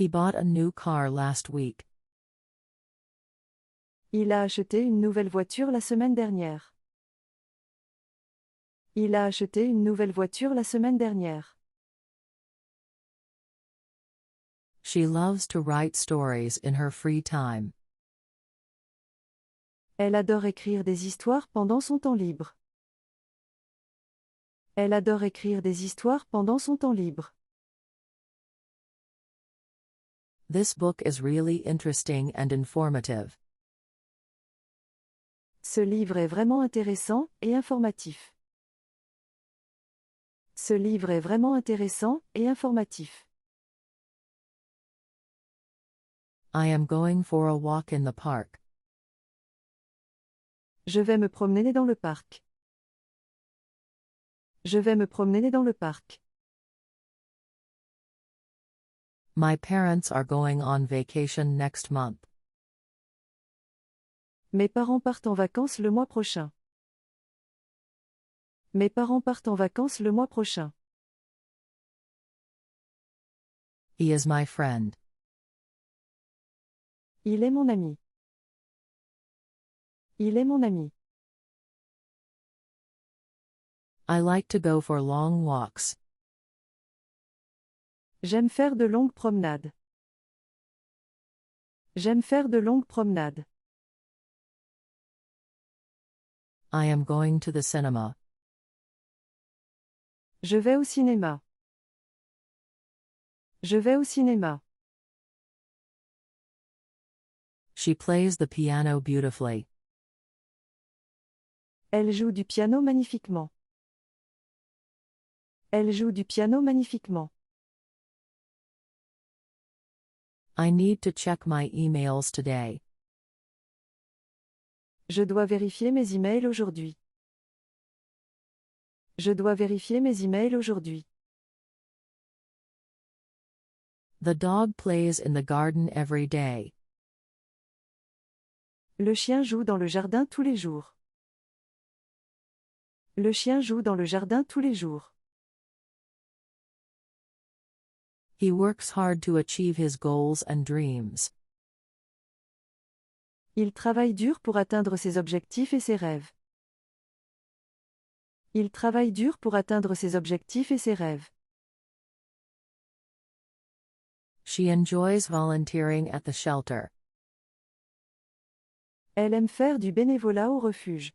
He bought a new car last week. Il a acheté une nouvelle voiture la semaine dernière. Il a acheté une nouvelle voiture la semaine dernière. She loves to write stories in her free time. Elle adore écrire des histoires pendant son temps libre. Elle adore écrire des histoires pendant son temps libre. This book is really interesting and informative. Ce livre est vraiment intéressant et informatif. Ce livre est vraiment intéressant et informatif. I am going for a walk in the park. Je vais me promener dans le parc. Je vais me promener dans le parc. My parents are going on vacation next month. Mes parents partent en vacances le mois prochain. Mes parents partent en vacances le mois prochain. He is my friend. Il est mon ami. Il est mon ami. I like to go for long walks. J'aime faire de longues promenades. J'aime faire de longues promenades. I am going to the cinema. Je vais au cinéma. Je vais au cinéma. She plays the piano beautifully. Elle joue du piano magnifiquement. Elle joue du piano magnifiquement. I need to check my emails today. Je dois vérifier mes emails aujourd'hui. Je dois vérifier mes emails aujourd'hui. The dog plays in the garden every day. Le chien joue dans le jardin tous les jours. Le chien joue dans le jardin tous les jours. He works hard to achieve his goals and dreams. Il travaille dur pour atteindre ses objectifs et ses rêves. Il travaille dur pour atteindre ses objectifs et ses rêves. She enjoys volunteering at the shelter. Elle aime faire du bénévolat au refuge.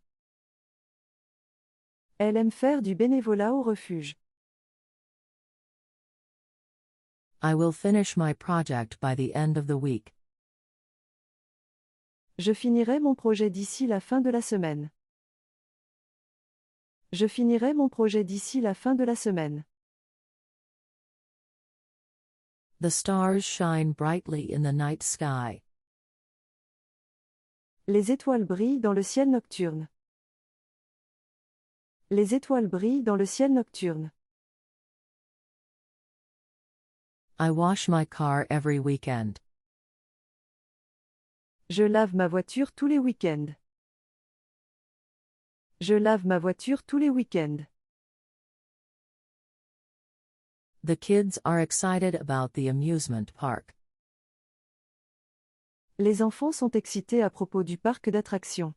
Elle aime faire du bénévolat au refuge. I will finish my project by the end of the week. Je finirai mon projet d'ici la fin de la semaine. Je finirai mon projet d'ici la fin de la semaine. The stars shine brightly in the night sky. Les étoiles brillent dans le ciel nocturne. Les étoiles brillent dans le ciel nocturne. I wash my car every weekend. Je lave ma voiture tous les week-ends. Je lave ma voiture tous les week-ends. The kids are excited about the amusement park. Les enfants sont excités à propos du parc d'attractions.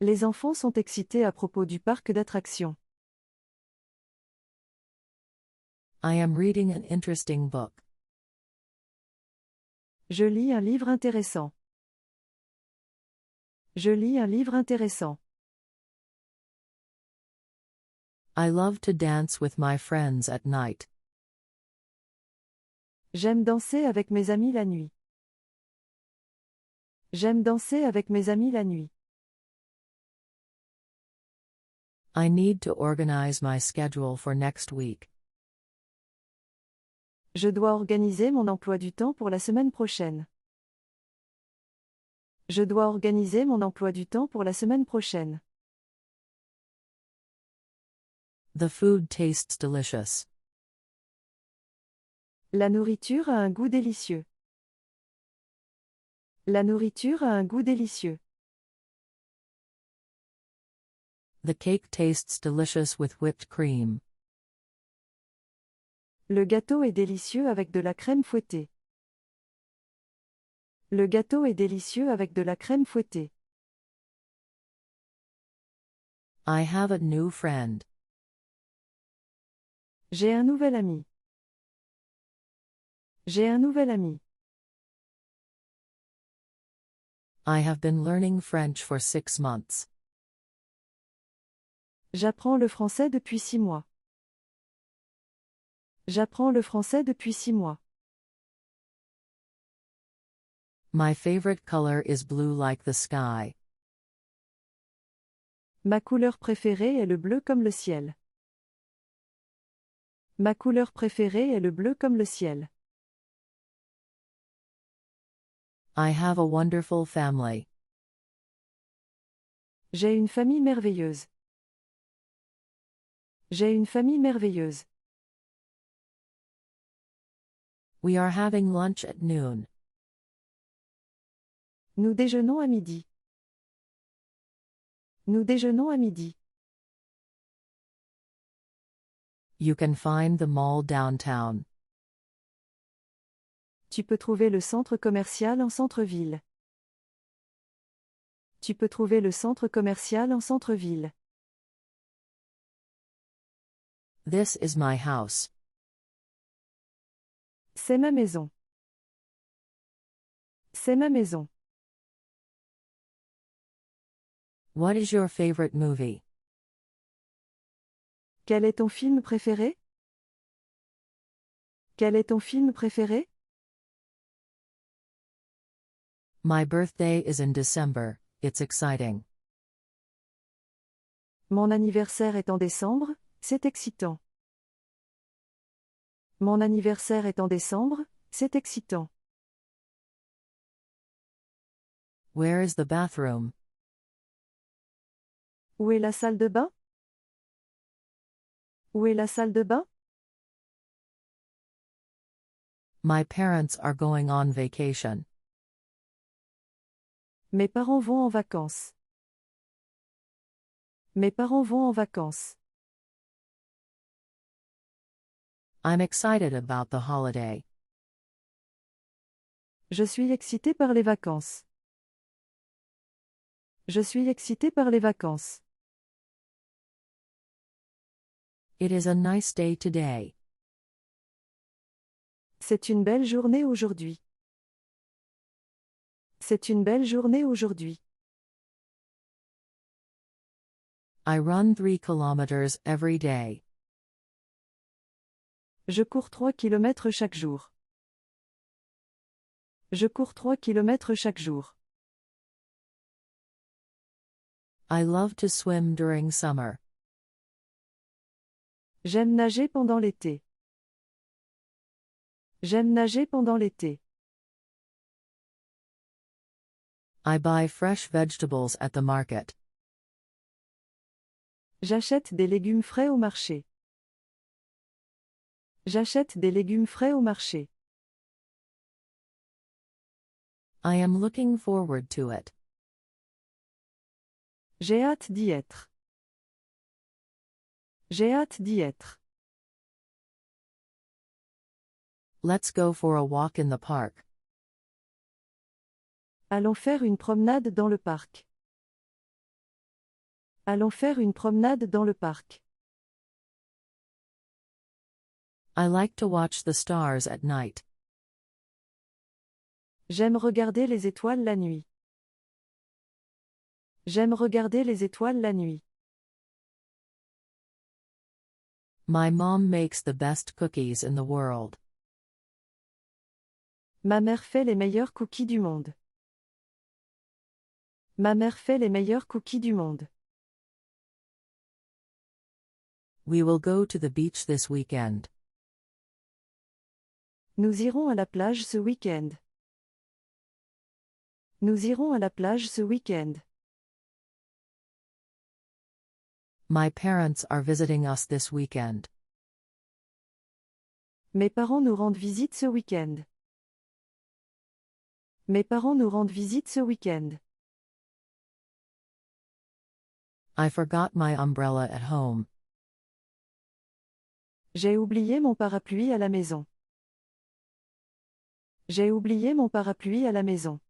Les enfants sont excités à propos du parc d'attractions. I am reading an interesting book. Je lis un livre intéressant. Je lis un livre intéressant. I love to dance with my friends at night. J'aime danser avec mes amis la nuit. J'aime danser avec mes amis la nuit. I need to organize my schedule for next week. Je dois organiser mon emploi du temps pour la semaine prochaine. Je dois organiser mon emploi du temps pour la semaine prochaine. The food tastes delicious. La nourriture a un goût délicieux. La nourriture a un goût délicieux. The cake tastes delicious with whipped cream. Le gâteau est délicieux avec de la crème fouettée. Le gâteau est délicieux avec de la crème fouettée. I have a new friend. J'ai un nouvel ami. J'ai un nouvel ami. I have been learning French for 6 months. J'apprends le français depuis 6 mois. J'apprends le français depuis 6 mois. My favorite color is blue like the sky. Ma couleur préférée est le bleu comme le ciel. Ma couleur préférée est le bleu comme le ciel. I have a wonderful family. J'ai une famille merveilleuse. J'ai une famille merveilleuse. We are having lunch at noon. Nous déjeunons à midi. Nous déjeunons à midi. You can find the mall downtown. Tu peux trouver le centre commercial en centre-ville. Tu peux trouver le centre commercial en centre-ville. This is my house. C'est ma maison. C'est ma maison. What is your favorite movie? Quel est ton film préféré? Quel est ton film préféré? My birthday is in December. It's exciting. Mon anniversaire est en décembre, c'est excitant. Mon anniversaire est en décembre, c'est excitant. Where is the bathroom? Où est la salle de bain? Où est la salle de bain? My parents are going on vacation. Mes parents vont en vacances. Mes parents vont en vacances. I'm excited about the holiday. Je suis excité par les vacances. Je suis excité par les vacances. It is a nice day today. C'est une belle journée aujourd'hui. C'est une belle journée aujourd'hui. I run 3 kilometers every day. Je cours 3 kilomètres chaque jour. Je cours 3 kilomètres chaque jour. I love to swim during summer. J'aime nager pendant l'été. J'aime nager pendant l'été. I buy fresh vegetables at the market. J'achète des légumes frais au marché. J'achète des légumes frais au marché. I am looking forward to it. J'ai hâte d'y être. J'ai hâte d'y être. Let's go for a walk in the park. Allons faire une promenade dans le parc. Allons faire une promenade dans le parc. I like to watch the stars at night. J'aime regarder les étoiles la nuit. J'aime regarder les étoiles la nuit. My mom makes the best cookies in the world. Ma mère fait les meilleurs cookies du monde. Ma mère fait les meilleurs cookies du monde. We will go to the beach this weekend. Nous irons à la plage ce week-end. Nous irons à la plage ce week-end. My parents are visiting us this weekend. Mes parents nous rendent visite ce week-end. Mes parents nous rendent visite ce week-end. I forgot my umbrella at home. J'ai oublié mon parapluie à la maison. J'ai oublié mon parapluie à la maison.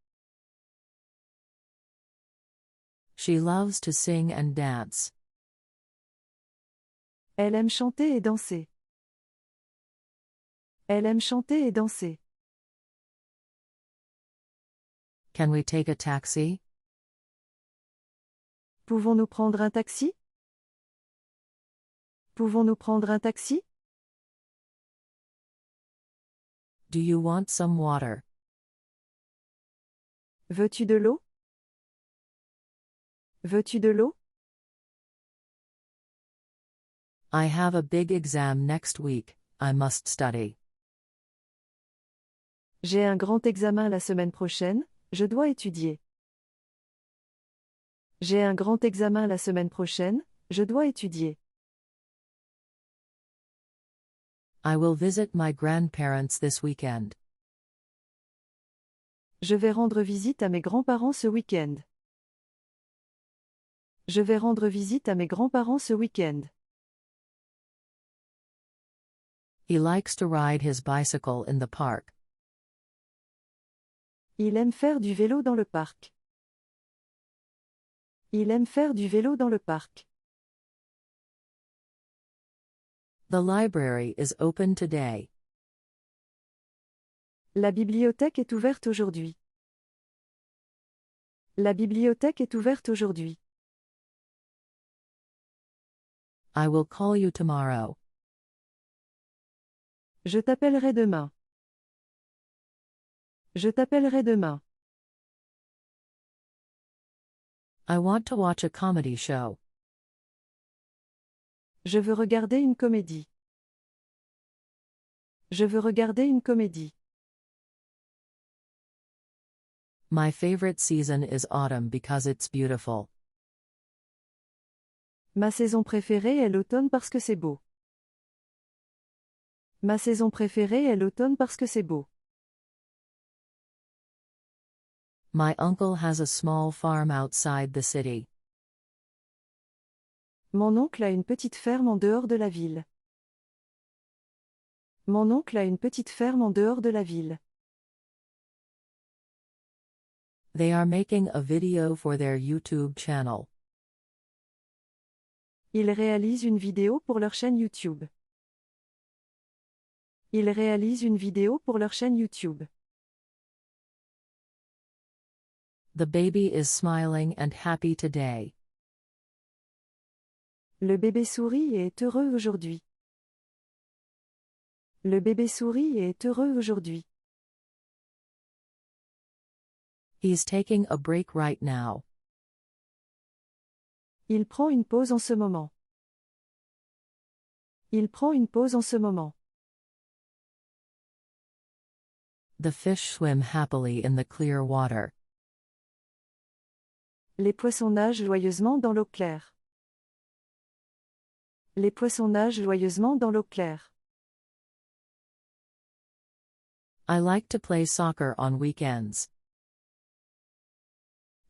She loves to sing and dance. Elle aime chanter et danser. Elle aime chanter et danser. Can we take a taxi? Pouvons-nous prendre un taxi? Pouvons-nous prendre un taxi? Do you want some water? Veux-tu de l'eau? Veux-tu de l'eau? I have a big exam next week, I must study. J'ai un grand examen la semaine prochaine, je dois étudier. J'ai un grand examen la semaine prochaine, je dois étudier. I will visit my grandparents this weekend. Je vais rendre visite à mes grands-parents ce week-end. Je vais rendre visite à mes grands-parents ce week-end. He likes to ride his bicycle in the park. Il aime faire du vélo dans le parc. Il aime faire du vélo dans le parc. The library is open today. La bibliothèque est ouverte aujourd'hui. La bibliothèque est ouverte aujourd'hui. I will call you tomorrow. Je t'appellerai demain. Je t'appellerai demain. I want to watch a comedy show. Je veux regarder une comédie. Je veux regarder une comédie. My favorite season is autumn because it's beautiful. Ma saison préférée est l'automne parce que c'est beau. Ma saison préférée est l'automne parce que c'est beau. My uncle has a small farm outside the city. Mon oncle a une petite ferme en dehors de la ville. Mon oncle a une petite ferme en dehors de la ville. They are making a video for their YouTube channel. Ils réalisent une vidéo pour leur chaîne YouTube. Ils réalisent une vidéo pour leur chaîne YouTube. The baby is smiling and happy today. Le bébé sourit et est heureux aujourd'hui. Le bébé sourit et est heureux aujourd'hui. He's taking a break right now. Il prend une pause en ce moment. Il prend une pause en ce moment. The fish swim happily in the clear water. Les poissons nagent joyeusement dans l'eau claire. Les poissons nagent joyeusement dans l'eau claire. I like to play soccer on weekends.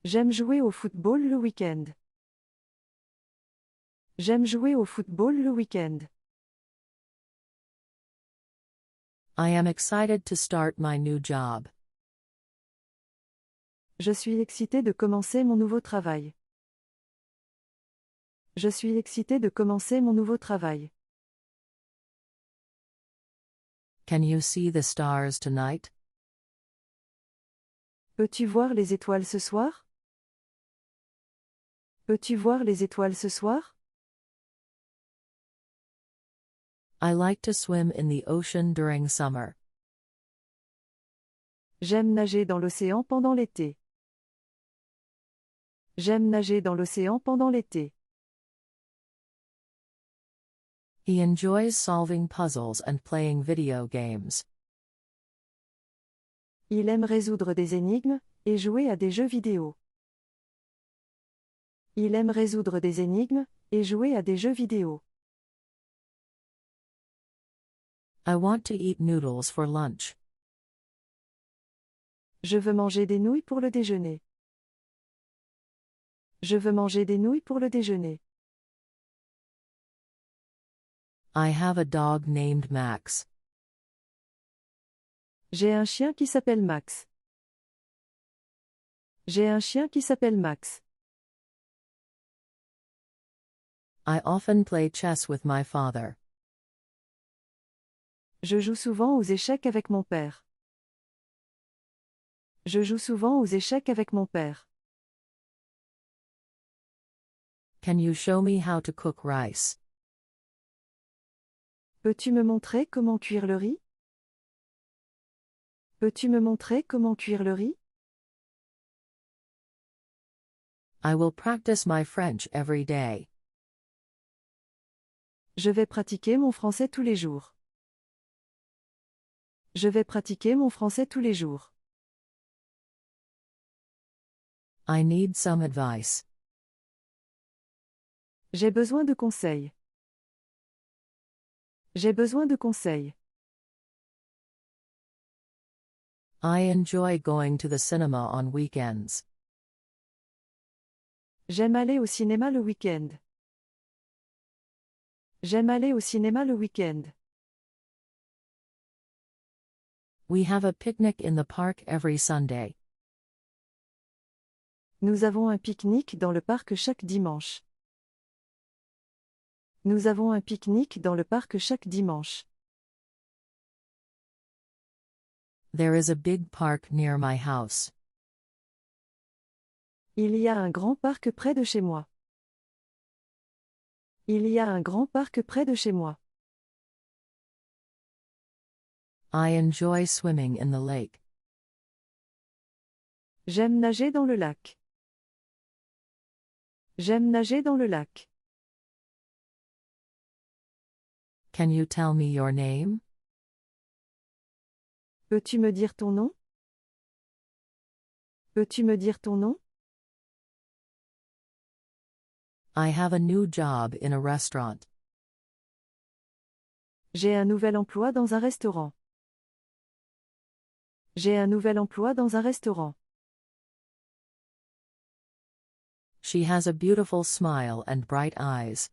J'aime jouer au football le week-end. J'aime jouer au football le week-end. I am excited to start my new job. Je suis excité de commencer mon nouveau travail. Je suis excité de commencer mon nouveau travail. Can you see the stars tonight? Peux-tu voir les étoiles ce soir? Peux-tu voir les étoiles ce soir? I like to swim in the ocean during summer. J'aime nager dans l'océan pendant l'été. J'aime nager dans l'océan pendant l'été. He enjoys solving puzzles and playing video games. Il aime résoudre des énigmes et jouer à des jeux vidéo. Il aime résoudre des énigmes et jouer à des jeux vidéo. I want to eat noodles for lunch. Je veux manger des nouilles pour le déjeuner. Je veux manger des nouilles pour le déjeuner. I have a dog named Max. J'ai un chien qui s'appelle Max. J'ai un chien qui s'appelle Max. I often play chess with my father. Je joue souvent aux échecs avec mon père. Je joue souvent aux échecs avec mon père. Can you show me how to cook rice? Peux-tu me montrer comment cuire le riz? Peux-tu me montrer comment cuire le riz? I will practice my French every day. Je vais pratiquer mon français tous les jours. Je vais pratiquer mon français tous les jours. I need some advice. J'ai besoin de conseils. J'ai besoin de conseils. I enjoy going to the cinema on weekends. J'aime aller au cinéma le week-end. J'aime aller au cinéma le week-end. We have a picnic in the park every Sunday. Nous avons un pique-nique dans le parc chaque dimanche. Nous avons un pique-nique dans le parc chaque dimanche. There is a big park near my house. Il y a un grand parc près de chez moi. Il y a un grand parc près de chez moi. I enjoy swimming in the lake. J'aime nager dans le lac. J'aime nager dans le lac. Can you tell me your name? Peux-tu me dire ton nom? Peux-tu me dire ton nom? I have a new job in a restaurant. J'ai un nouvel emploi dans un restaurant. J'ai un nouvel emploi dans un restaurant. She has a beautiful smile and bright eyes.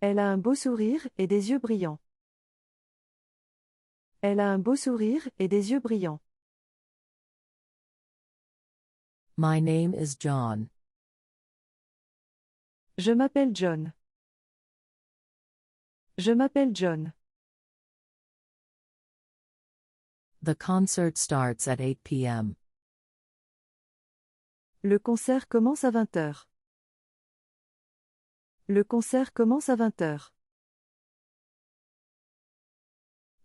Elle a un beau sourire et des yeux brillants. Elle a un beau sourire et des yeux brillants. My name is John. Je m'appelle John. Je m'appelle John. The concert starts at 8 p.m. Le concert commence à 20h. Le concert commence à 20h.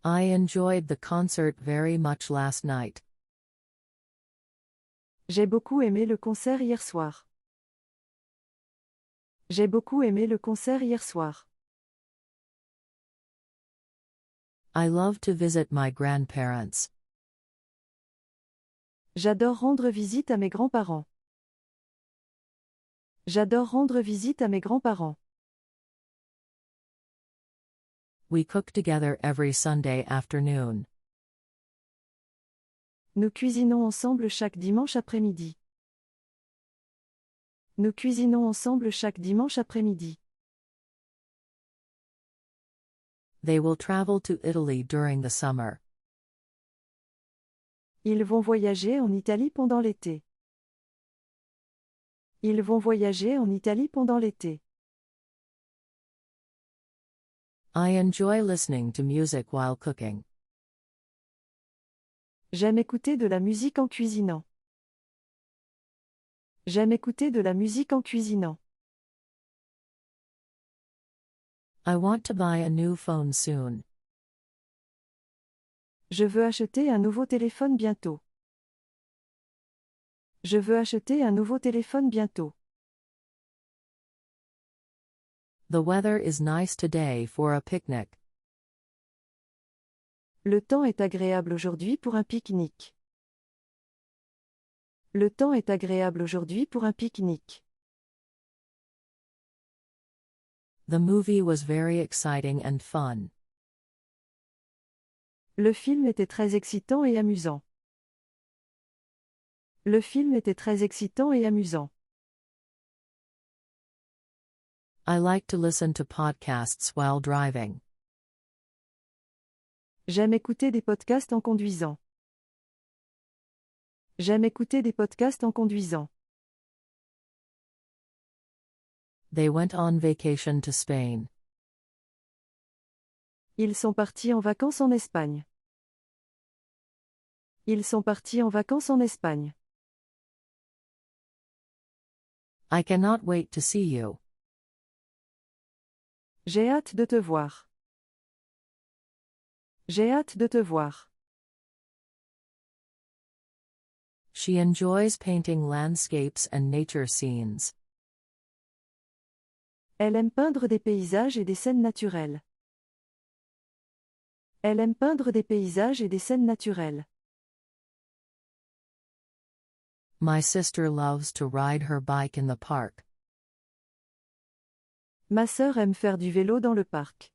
I enjoyed the concert very much last night. J'ai beaucoup aimé le concert hier soir. J'ai beaucoup aimé le concert hier soir. I love to visit my grandparents. J'adore rendre visite à mes grands-parents. J'adore rendre visite à mes grands-parents. We cook together every Sunday afternoon. Nous cuisinons ensemble chaque dimanche après-midi. Nous cuisinons ensemble chaque dimanche après-midi. They will travel to Italy during the summer. Ils vont voyager en Italie pendant l'été. Ils vont voyager en Italie pendant l'été. I enjoy listening to music while cooking. J'aime écouter de la musique en cuisinant. J'aime écouter de la musique en cuisinant. I want to buy a new phone soon. Je veux acheter un nouveau téléphone bientôt. Je veux acheter un nouveau téléphone bientôt. The weather is nice today for a picnic. Le temps est agréable aujourd'hui pour un pique-nique. Le temps est agréable aujourd'hui pour un pique-nique. The movie was very exciting and fun. Le film était très excitant et amusant. Le film était très excitant et amusant. I like to listen to podcasts while driving. J'aime écouter des podcasts en conduisant. J'aime écouter des podcasts en conduisant. They went on vacation to Spain. Ils sont partis en vacances en Espagne. Ils sont partis en vacances en Espagne. I cannot wait to see you. J'ai hâte de te voir. J'ai hâte de te voir. She enjoys painting landscapes and nature scenes. Elle aime peindre des paysages et des scènes naturelles. Elle aime peindre des paysages et des scènes naturelles. My sister loves to ride her bike in the park. Ma sœur aime faire du vélo dans le parc.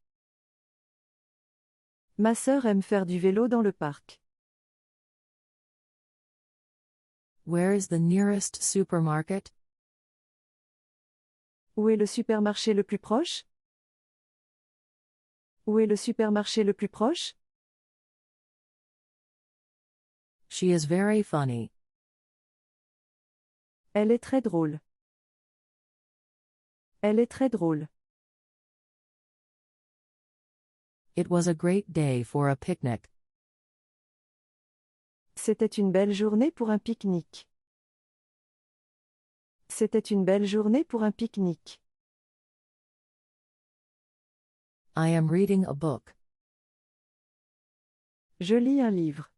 Ma sœur aime faire du vélo dans le parc. Where is the nearest supermarket? Où est le supermarché le plus proche? Où est le supermarché le plus proche? She is very funny. Elle est très drôle. Elle est très drôle. It was a great day for a picnic. C'était une belle journée pour un pique-nique. C'était une belle journée pour un pique-nique. I am reading a book. Je lis un livre.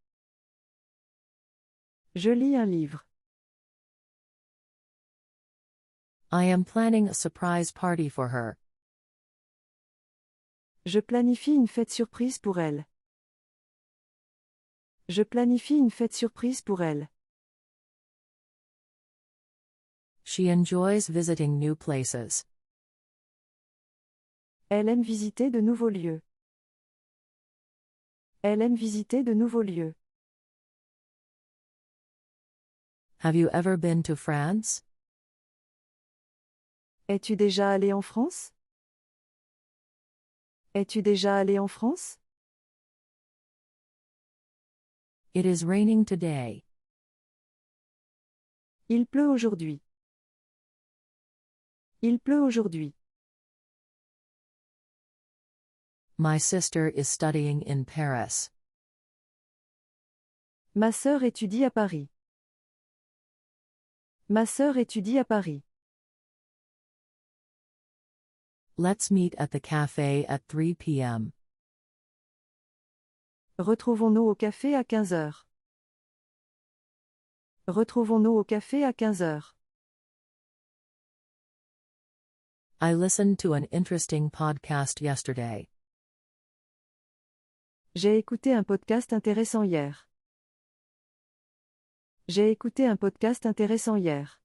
Je lis un livre. I am planning a surprise party for her. Je planifie une fête surprise pour elle. Je planifie une fête surprise pour elle. She enjoys visiting new places. Elle aime visiter de nouveaux lieux. Elle aime visiter de nouveaux lieux. Have you ever been to France? Es-tu déjà allé en France? Es-tu déjà allé en France? It is raining today. Il pleut aujourd'hui. Il pleut aujourd'hui. My sister is studying in Paris. Ma sœur étudie à Paris. Ma sœur étudie à Paris. Let's meet at the cafe at 3 p.m. Retrouvons-nous au café à 15 heures. Retrouvons-nous au café à 15 heures. I listened to an interesting podcast yesterday. J'ai écouté un podcast intéressant hier. J'ai écouté un podcast intéressant hier.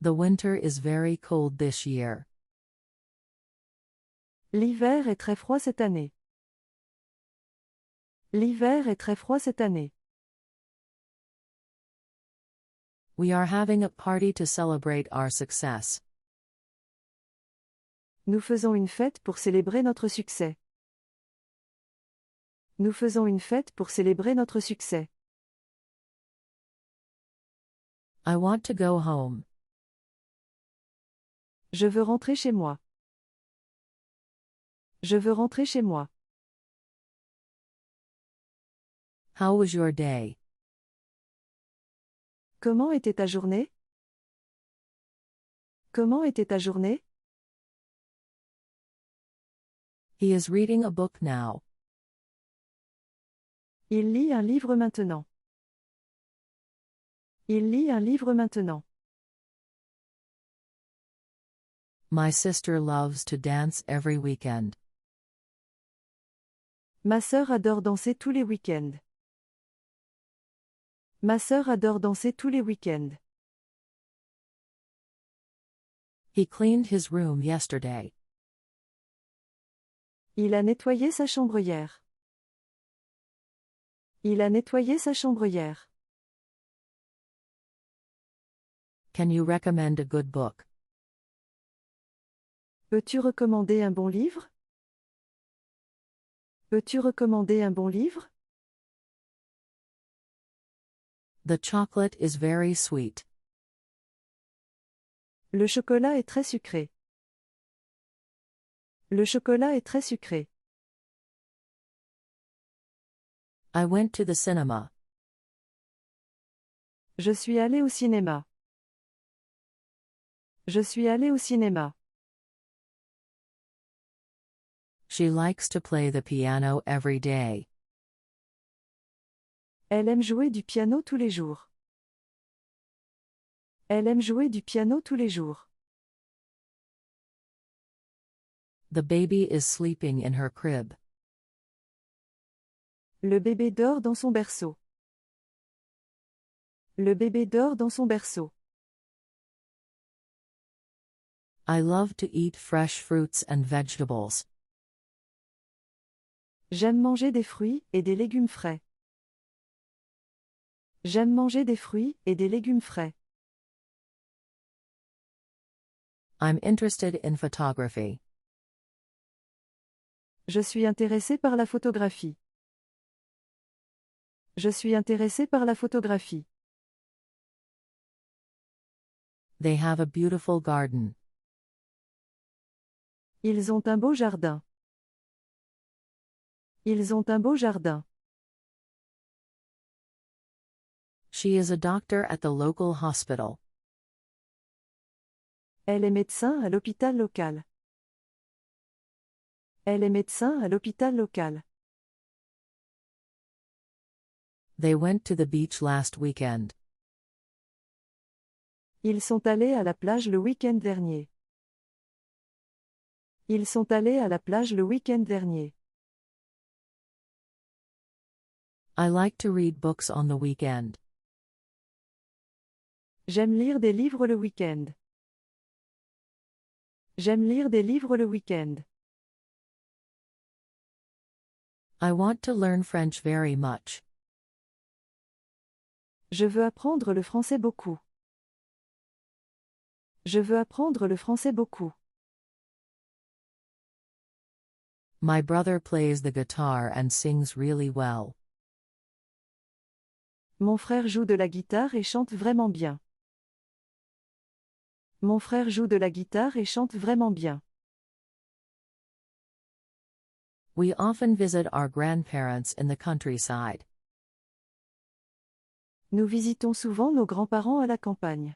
The winter is very cold this year. L'hiver est très froid cette année. L'hiver est très froid cette année. We are having a party to celebrate our success. Nous faisons une fête pour célébrer notre succès. Nous faisons une fête pour célébrer notre succès. I want to go home. Je veux rentrer chez moi. Je veux rentrer chez moi. How was your day? Comment était ta journée? Comment était ta journée? He is reading a book now. Il lit un livre maintenant. Il lit un livre maintenant. My sister loves to dance every weekend. Ma sœur adore danser tous les week-ends. Ma sœur adore danser tous les week-ends. He cleaned his room yesterday. Il a nettoyé sa chambre hier. Il a nettoyé sa chambre hier. Can you recommend a good book? Peux-tu recommander un bon livre? Peux-tu recommander un bon livre? The chocolate is very sweet. Le chocolat est très sucré. Le chocolat est très sucré. I went to the cinema. Je suis allé au cinéma. Je suis allé au cinéma. She likes to play the piano every day. Elle aime jouer du piano tous les jours. Elle aime jouer du piano tous les jours. The baby is sleeping in her crib. Le bébé dort dans son berceau. Le bébé dort dans son berceau. I love to eat fresh fruits and vegetables. J'aime manger des fruits et des légumes frais. J'aime manger des fruits et des légumes frais. I'm interested in photography. Je suis intéressé par la photographie. Je suis intéressé par la photographie. They have a beautiful garden. Ils ont un beau jardin. Ils ont un beau jardin. She is a doctor at the local hospital. Elle est médecin à l'hôpital local. Elle est médecin à l'hôpital local. They went to the beach last weekend. Ils sont allés à la plage le week-end dernier. Ils sont allés à la plage le week-end dernier. I like to read books on the weekend. J'aime lire des livres le week-end. J'aime lire des livres le week-end. I want to learn French very much. Je veux apprendre le français beaucoup. Je veux apprendre le français beaucoup. My brother plays the guitar and sings really well. Mon frère joue de la guitare et chante vraiment bien. Mon frère joue de la guitare et chante vraiment bien. We often visit our grandparents in the countryside. Nous visitons souvent nos grands-parents à la campagne.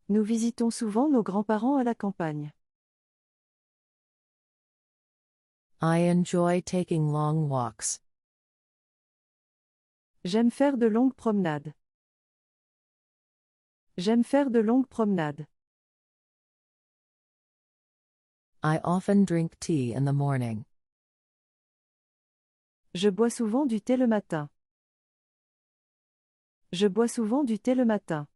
Nous visitons souvent nos grands-parents à la campagne. I enjoy taking long walks. J'aime faire de longues promenades. J'aime faire de longues promenades. I often drink tea in the morning. Je bois souvent du thé le matin. Je bois souvent du thé le matin.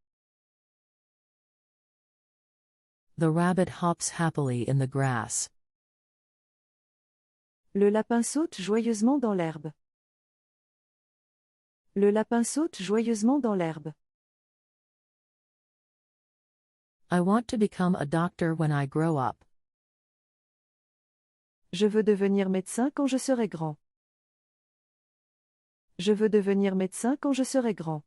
The rabbit hops happily in the grass. Le lapin saute joyeusement dans l'herbe. Le lapin saute joyeusement dans l'herbe. I want to become a doctor when I grow up. Je veux devenir médecin quand je serai grand. Je veux devenir médecin quand je serai grand.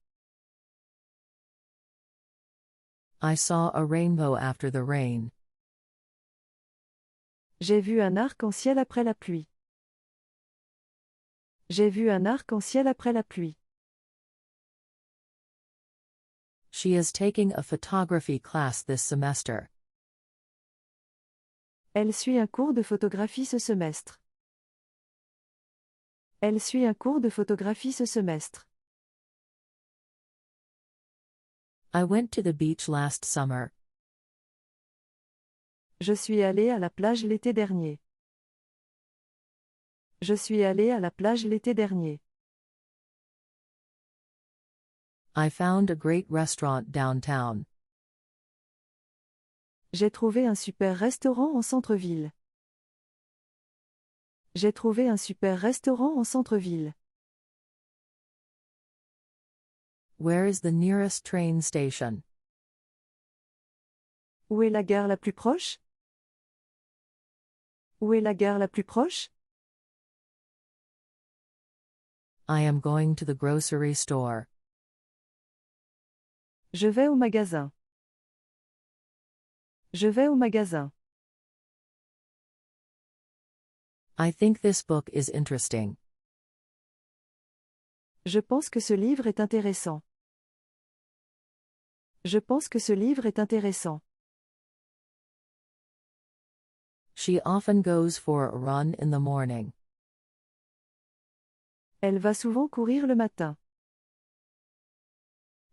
I saw a rainbow after the rain. J'ai vu un arc-en-ciel après la pluie. J'ai vu un arc-en-ciel après la pluie. She is taking a photography class this semester. Elle suit un cours de photographie ce semestre. Elle suit un cours de photographie ce semestre. I went to the beach last summer. Je suis allé à la plage l'été dernier. Je suis allé à la plage l'été dernier. I found a great restaurant downtown. J'ai trouvé un super restaurant en centre-ville. J'ai trouvé un super restaurant en centre-ville. Where is the nearest train station? Où est la gare la plus proche? Où est la gare la plus proche? I am going to the grocery store. Je vais au magasin. Je vais au magasin. I think this book is interesting. Je pense que ce livre est intéressant. Je pense que ce livre est intéressant. She often goes for a run in the morning. Elle va souvent courir le matin.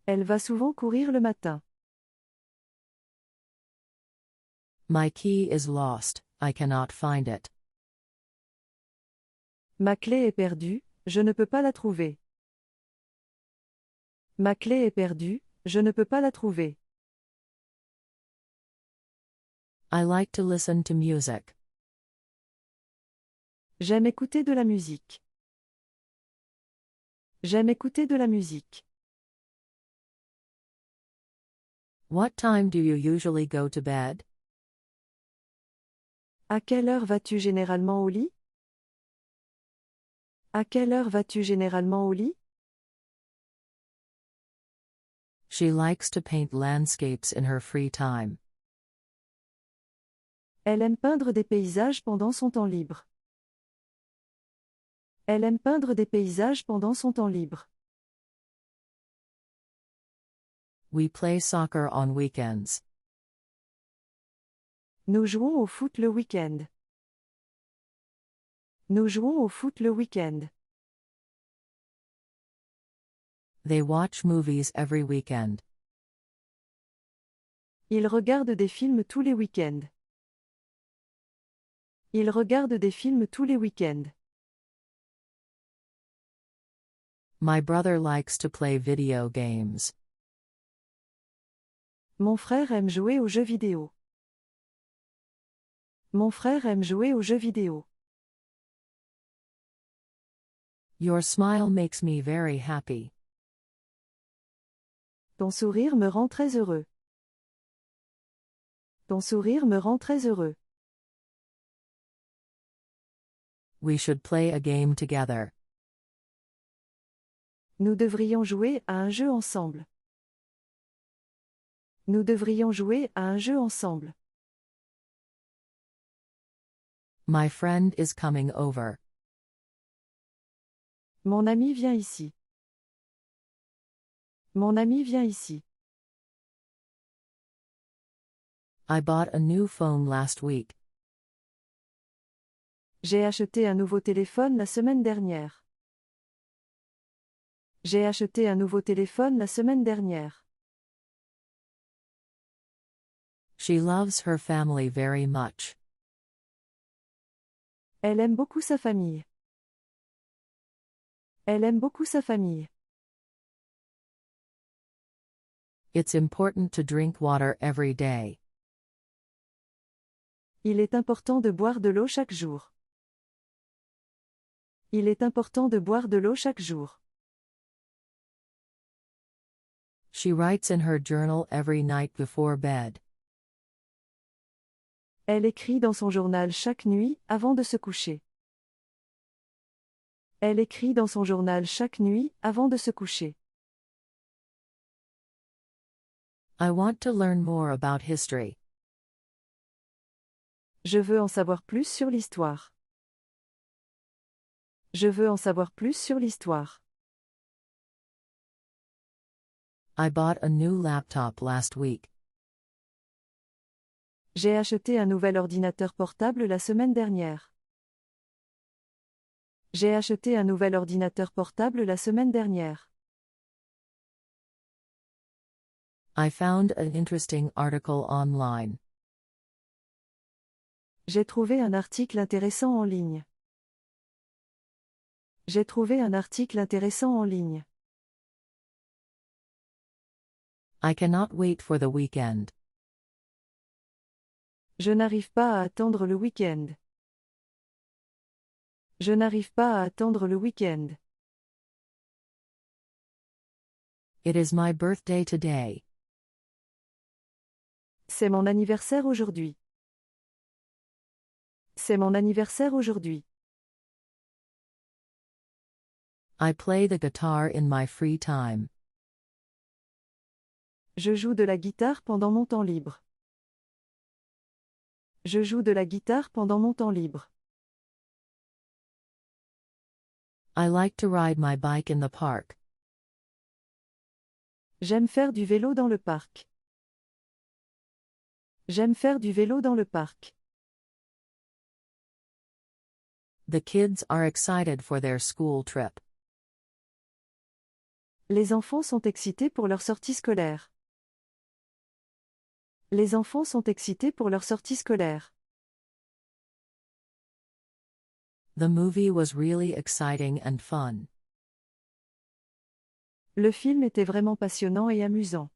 Elle va souvent courir le matin. My key is lost, I cannot find it. Ma clé est perdue, je ne peux pas la trouver. Ma clé est perdue, je ne peux pas la trouver. I like to listen to music. J'aime écouter de la musique. J'aime écouter de la musique. What time do you usually go to bed? À quelle heure vas-tu généralement au lit? À quelle heure vas-tu généralement au lit? She likes to paint landscapes in her free time. Elle aime peindre des paysages pendant son temps libre. Elle aime peindre des paysages pendant son temps libre. We play soccer on weekends. Nous jouons au foot le week-end. Nous jouons au foot le week-end. They watch movies every weekend. Ils regardent des films tous les week-ends. Ils regardent des films tous les week-ends. My brother likes to play video games. Mon frère aime jouer aux jeux vidéo. Mon frère aime jouer aux jeux vidéo. Your smile makes me very happy. Ton sourire me rend très heureux. Ton sourire me rend très heureux. We should play a game together. Nous devrions jouer à un jeu ensemble. Nous devrions jouer à un jeu ensemble. My friend is coming over. Mon ami vient ici. Mon ami vient ici. I bought a new phone last week. J'ai acheté un nouveau téléphone la semaine dernière. J'ai acheté un nouveau téléphone la semaine dernière. She loves her family very much. Elle aime beaucoup sa famille. Elle aime beaucoup sa famille. It's important to drink water every day. Il est important de boire de l'eau chaque jour. Il est important de boire de l'eau chaque jour. She writes in her journal every night before bed. Elle écrit dans son journal chaque nuit, avant de se coucher. Elle écrit dans son journal chaque nuit, avant de se coucher. I want to learn more about history. Je veux en savoir plus sur l'histoire. Je veux en savoir plus sur l'histoire. I bought a new laptop last week. J'ai acheté un nouvel ordinateur portable la semaine dernière. J'ai acheté un nouvel ordinateur portable la semaine dernière. I found an interesting article online. J'ai trouvé un article intéressant en ligne. J'ai trouvé un article intéressant en ligne. I cannot wait for the weekend. Je n'arrive pas à attendre le week-end. Je n'arrive pas à attendre le week-end. It is my birthday today. C'est mon anniversaire aujourd'hui. C'est mon anniversaire aujourd'hui. I play the guitar in my free time. Je joue de la guitare pendant mon temps libre. Je joue de la guitare pendant mon temps libre. I like to ride my bike in the park. J'aime faire du vélo dans le parc. J'aime faire du vélo dans le parc. The kids are excited for their school trip. Les enfants sont excités pour leur sortie scolaire. Les enfants sont excités pour leur sortie scolaire. The movie was really exciting and fun. Le film était vraiment passionnant et amusant.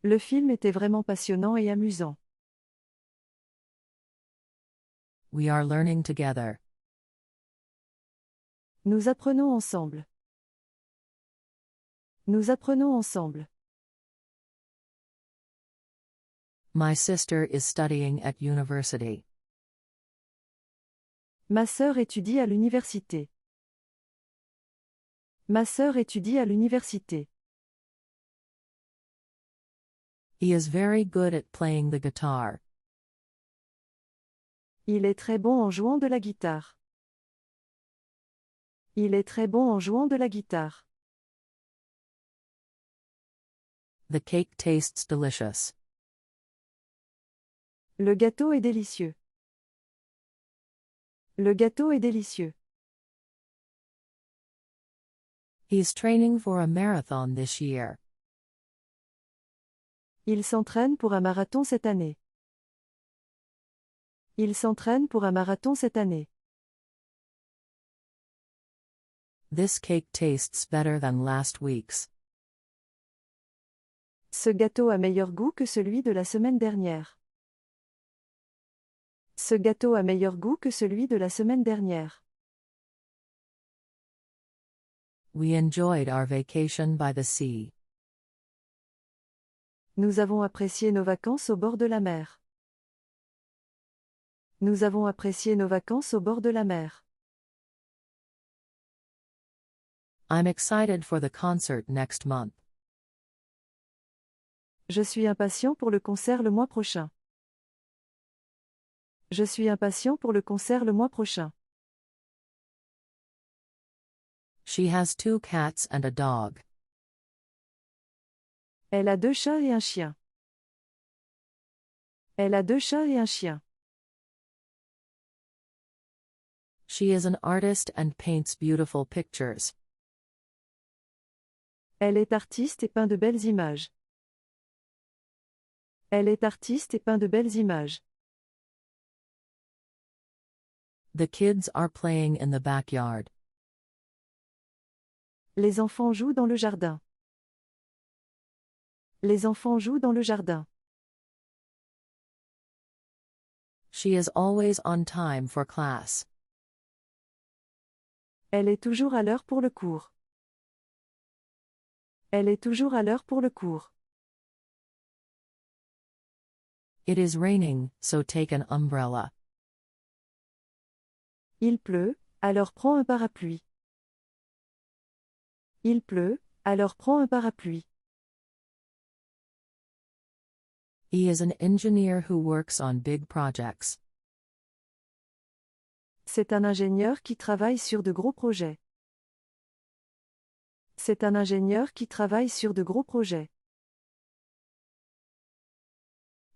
Le film était vraiment passionnant et amusant. We are learning together. Nous apprenons ensemble. Nous apprenons ensemble. My sister is studying at university. Ma sœur étudie à l'université. Ma sœur étudie à l'université. He is very good at playing the guitar. Il est très bon en jouant de la guitare. Il est très bon en jouant de la guitare. The cake tastes delicious. Le gâteau est délicieux. Le gâteau est délicieux. He's training for a marathon this year. Il s'entraîne pour un marathon cette année. Il s'entraîne pour un marathon cette année. This cake tastes better than last week's. Ce gâteau a meilleur goût que celui de la semaine dernière. Ce gâteau a meilleur goût que celui de la semaine dernière. We enjoyed our vacation by the sea. Nous avons apprécié nos vacances au bord de la mer. Nous avons apprécié nos vacances au bord de la mer. I'm excited for the concert next month. Je suis impatient pour le concert le mois prochain. Je suis impatient pour le concert le mois prochain. She has 2 cats and a dog. Elle a 2 chats et un chien. Elle a 2 chats et un chien. She is an artist and paints beautiful pictures. Elle est artiste et peint de belles images. Elle est artiste et peint de belles images. The kids are playing in the backyard. Les enfants jouent dans le jardin. Les enfants jouent dans le jardin. She is always on time for class. Elle est toujours à l'heure pour le cours. Elle est toujours à l'heure pour le cours. It is raining, so take an umbrella. Il pleut, alors prends un parapluie. Il pleut, alors prends un parapluie. He is an engineer who works on big projects. C'est un ingénieur qui travaille sur de gros projets. C'est un ingénieur qui travaille sur de gros projets.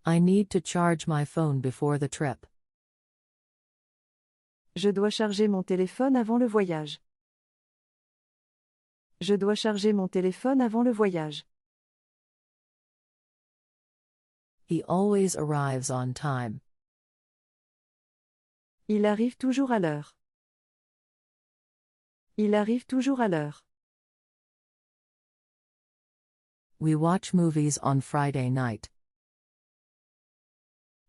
I need to charge my phone before the trip. Je dois charger mon téléphone avant le voyage. Je dois charger mon téléphone avant le voyage. He always arrives on time. Il arrive toujours à l'heure. Il arrive toujours à l'heure. We watch movies on Friday night.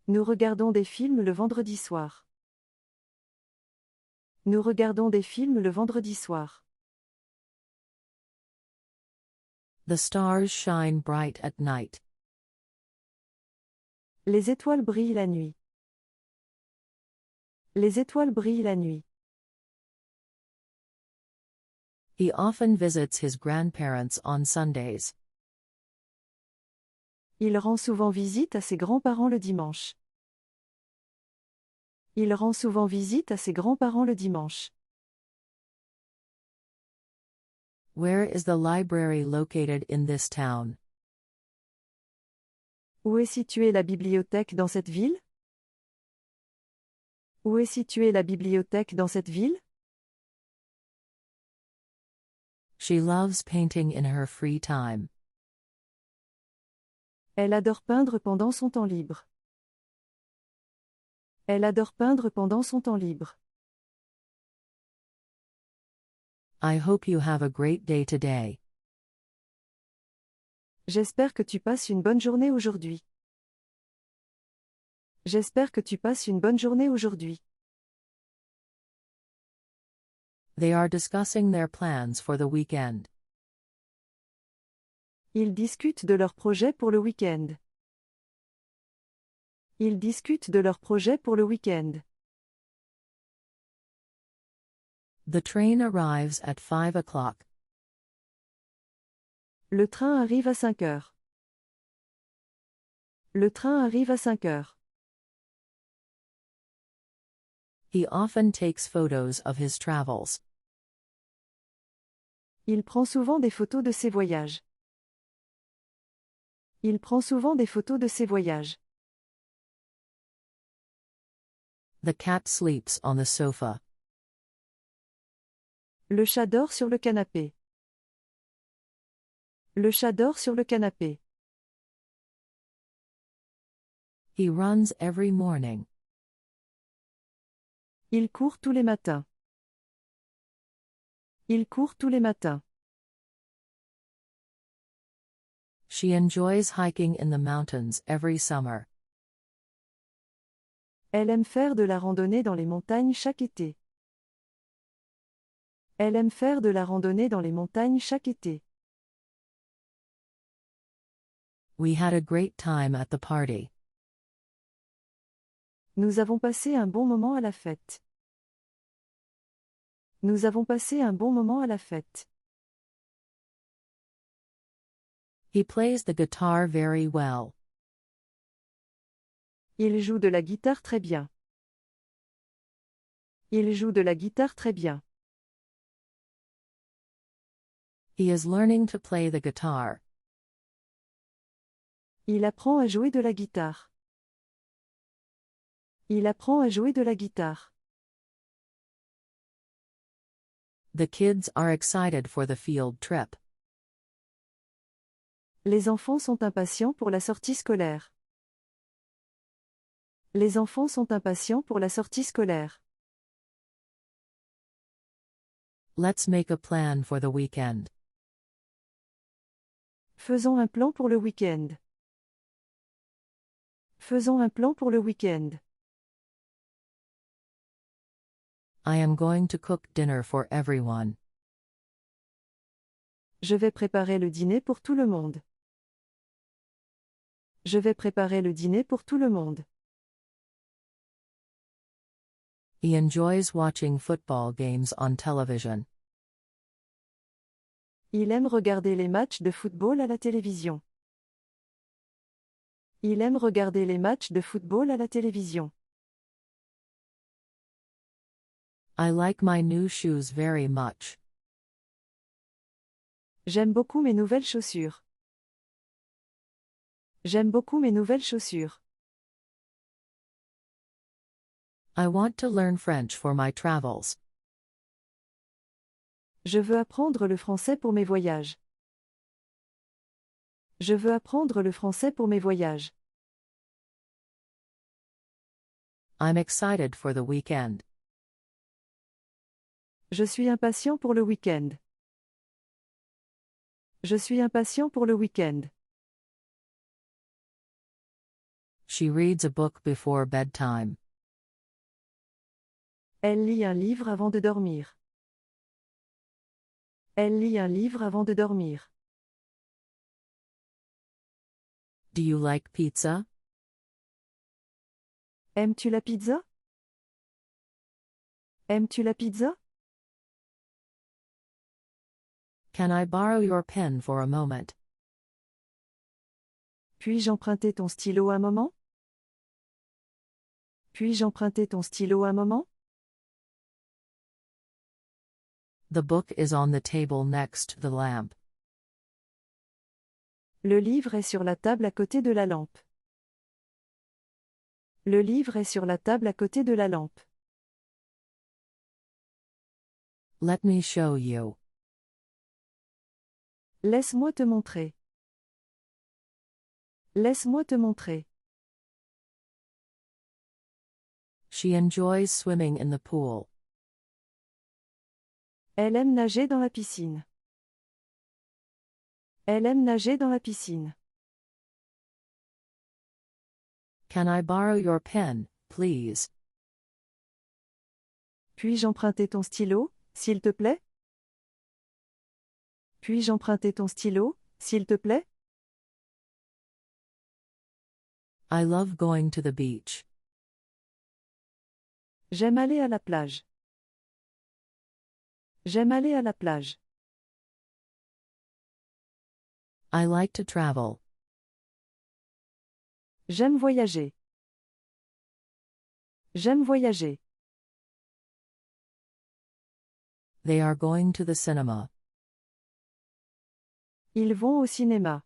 Nous regardons des films le vendredi soir. Nous regardons des films le vendredi soir. The stars shine bright at night. Les étoiles brillent la nuit. Les étoiles brillent la nuit. He often visits his grandparents on Sundays. Il rend souvent visite à ses grands-parents le dimanche. Il rend souvent visite à ses grands-parents le dimanche. Where is the library located in this town? Où est située la bibliothèque dans cette ville? Où est située la bibliothèque dans cette ville? She loves painting in her free time. Elle adore peindre pendant son temps libre. Elle adore peindre pendant son temps libre. I hope you have a great day today. J'espère que tu passes une bonne journée aujourd'hui. J'espère que tu passes une bonne journée aujourd'hui. They are discussing their plans for the weekend. Ils discutent de leurs projets pour le week-end. Ils discutent de leurs projets pour le week-end. The train arrives at 5 o'clock. Le train arrive à 5 heures. Le train arrive à 5 heures. He often takes photos of his travels. Il prend souvent des photos de ses voyages. Il prend souvent des photos de ses voyages. The cat sleeps on the sofa. Le chat dort sur le canapé. Le chat dort sur le canapé. He runs every morning. Il court tous les matins. Il court tous les matins. She enjoys hiking in the mountains every summer. Elle aime faire de la randonnée dans les montagnes chaque été. Elle aime faire de la randonnée dans les montagnes chaque été. We had a great time at the party. Nous avons passé un bon moment à la fête. Nous avons passé un bon moment à la fête. He plays the guitar very well. Il joue de la guitare très bien. Il joue de la guitare très bien. He is learning to play the guitar. Il apprend à jouer de la guitare. Il apprend à jouer de la guitare. The kids are excited for the field trip. Les enfants sont impatients pour la sortie scolaire. Les enfants sont impatients pour la sortie scolaire. Let's make a plan for the weekend. Faisons un plan pour le week-end. Faisons un plan pour le week-end. I am going to cook dinner for everyone. Je vais préparer le dîner pour tout le monde. Je vais préparer le dîner pour tout le monde. He enjoys watching football games on television. Il aime regarder les matchs de football à la télévision. Il aime regarder les matchs de football à la télévision. I like my new shoes very much. J'aime beaucoup mes nouvelles chaussures. J'aime beaucoup mes nouvelles chaussures. I want to learn French for my travels. Je veux apprendre le français pour mes voyages. Je veux apprendre le français pour mes voyages. I'm excited for the weekend. Je suis impatient pour le week-end. Je suis impatient pour le week-end. She reads a book before bedtime. Elle lit un livre avant de dormir. Elle lit un livre avant de dormir. Do you like pizza? Aimes-tu la pizza? Aimes-tu la pizza? Can I borrow your pen for a moment? Puis-je emprunter ton stylo un moment? Puis-je emprunter ton stylo un moment? The book is on the table next to the lamp. Le livre est sur la table à côté de la lampe. Le livre est sur la table à côté de la lampe. Let me show you. Laisse-moi te montrer. Laisse-moi te montrer. She enjoys swimming in the pool. Elle aime nager dans la piscine. Elle aime nager dans la piscine. Can I borrow your pen, please? Puis-je emprunter ton stylo, s'il te plaît? Puis-je emprunter ton stylo, s'il te plaît? I love going to the beach. J'aime aller à la plage. J'aime aller à la plage. I like to travel. J'aime voyager. J'aime voyager. They are going to the cinema. Ils vont au cinéma.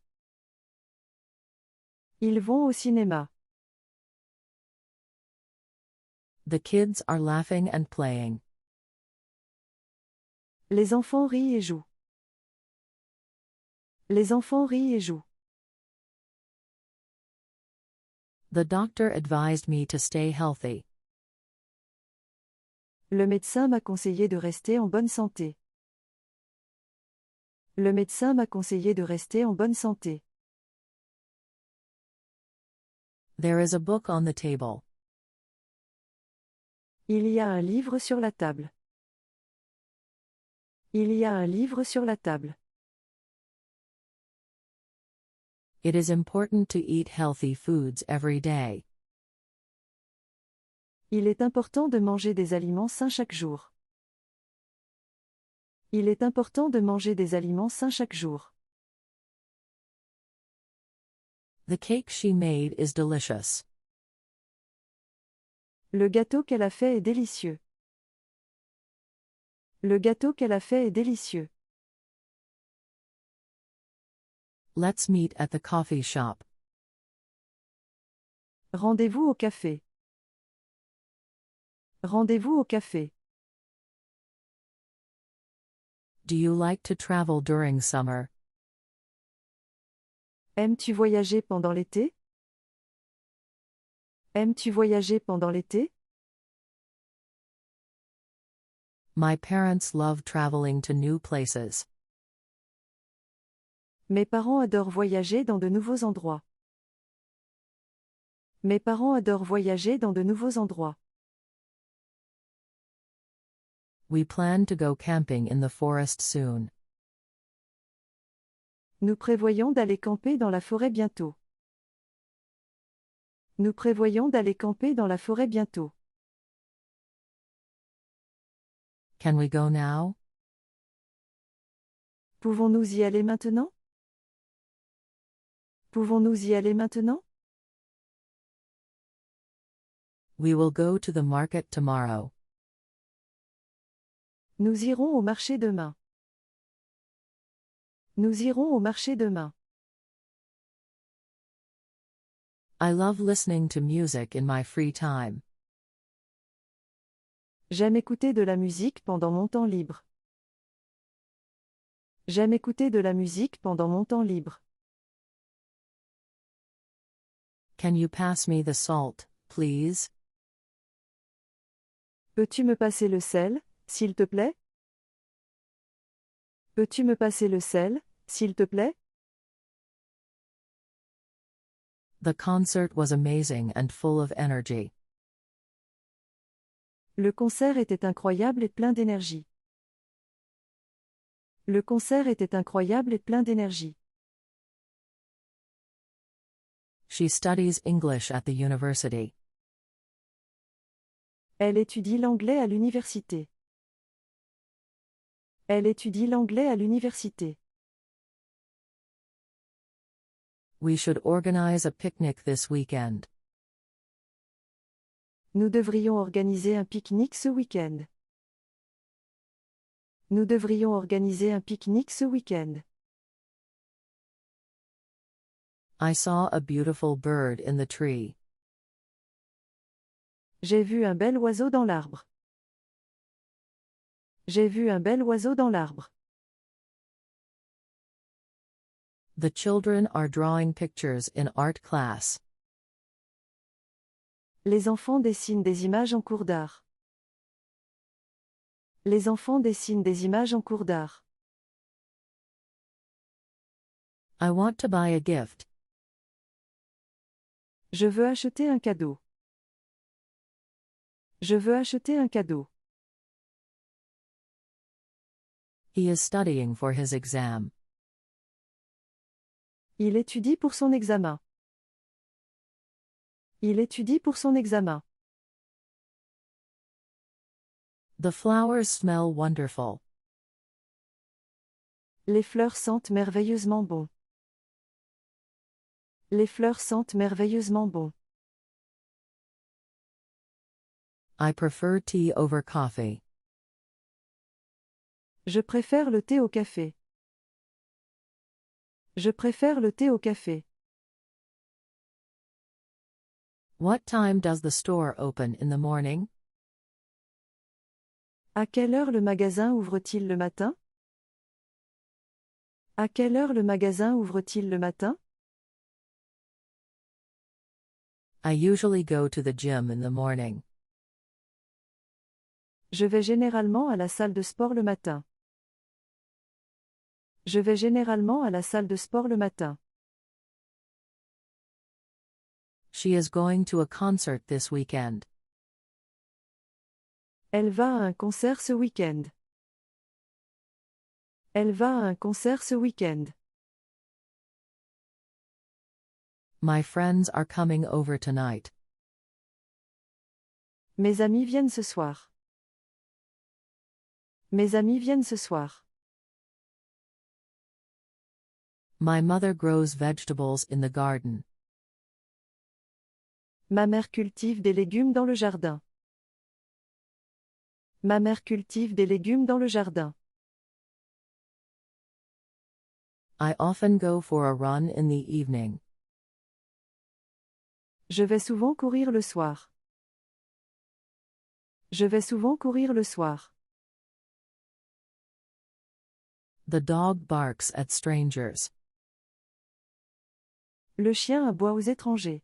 Ils vont au cinéma. The kids are laughing and playing. Les enfants rient et jouent. Les enfants rient et jouent. The doctor advised me to stay healthy. Le médecin m'a conseillé de rester en bonne santé. Le médecin m'a conseillé de rester en bonne santé. There is a book on the table. Il y a un livre sur la table. Il y a un livre sur la table. It is important to eat healthy foods every day. Il est important de manger des aliments sains chaque jour. Il est important de manger des aliments sains chaque jour. The cake she made is delicious. Le gâteau qu'elle a fait est délicieux. Le gâteau qu'elle a fait est délicieux. Let's meet at the coffee shop. Rendez-vous au café. Rendez-vous au café. Do you like to travel during summer? Aimes-tu voyager pendant l'été? Aimes-tu voyager pendant l'été? My parents love traveling to new places. Mes parents adorent voyager dans de nouveaux endroits. Mes parents adorent voyager dans de nouveaux endroits. We plan to go camping in the forest soon. Nous prévoyons d'aller camper dans la forêt bientôt. Nous prévoyons d'aller camper dans la forêt bientôt. Can we go now? Pouvons-nous y aller maintenant? Pouvons-nous y aller maintenant? We will go to the market tomorrow. Nous irons au marché demain. Nous irons au marché demain. I love listening to music in my free time. J'aime écouter de la musique pendant mon temps libre. J'aime écouter de la musique pendant mon temps libre. Can you pass me the salt, please? Peux-tu me passer le sel, s'il te plaît? Peux-tu me passer le sel, s'il te plaît? The concert was amazing and full of energy. Le concert était incroyable et plein d'énergie. Le concert était incroyable et plein d'énergie. She studies English at the university. Elle étudie l'anglais à l'université. Elle étudie l'anglais à l'université. We should organize a picnic this weekend. Nous devrions organiser un pique-nique ce week-end. Nous devrions organiser un pique-nique ce week-end. I saw a beautiful bird in the tree. J'ai vu un bel oiseau dans l'arbre. J'ai vu un bel oiseau dans l'arbre. The children are drawing pictures in art class. Les enfants dessinent des images en cours d'art. Les enfants dessinent des images en cours d'art. I want to buy a gift. Je veux acheter un cadeau. Je veux acheter un cadeau. He is studying for his exam. Il étudie pour son examen. Il étudie pour son examen. The flowers smell wonderful. Les fleurs sentent merveilleusement bon. Les fleurs sentent merveilleusement bon. I prefer tea over coffee. Je préfère le thé au café. Je préfère le thé au café. What time does the store open in the morning? À quelle heure le magasin ouvre-t-il le matin? À quelle heure le magasin ouvre-t-il le matin? I usually go to the gym in the morning. Je vais généralement à la salle de sport le matin. Je vais généralement à la salle de sport le matin. She is going to a concert this weekend. Elle va à un concert ce week-end. Elle va à un concert ce week-end. My friends are coming over tonight. Mes amis viennent ce soir. Mes amis viennent ce soir. My mother grows vegetables in the garden. Ma mère cultive des légumes dans le jardin. Ma mère cultive des légumes dans le jardin. I often go for a run in the evening. Je vais souvent courir le soir. Je vais souvent courir le soir. The dog barks at strangers. Le chien aboie aux étrangers.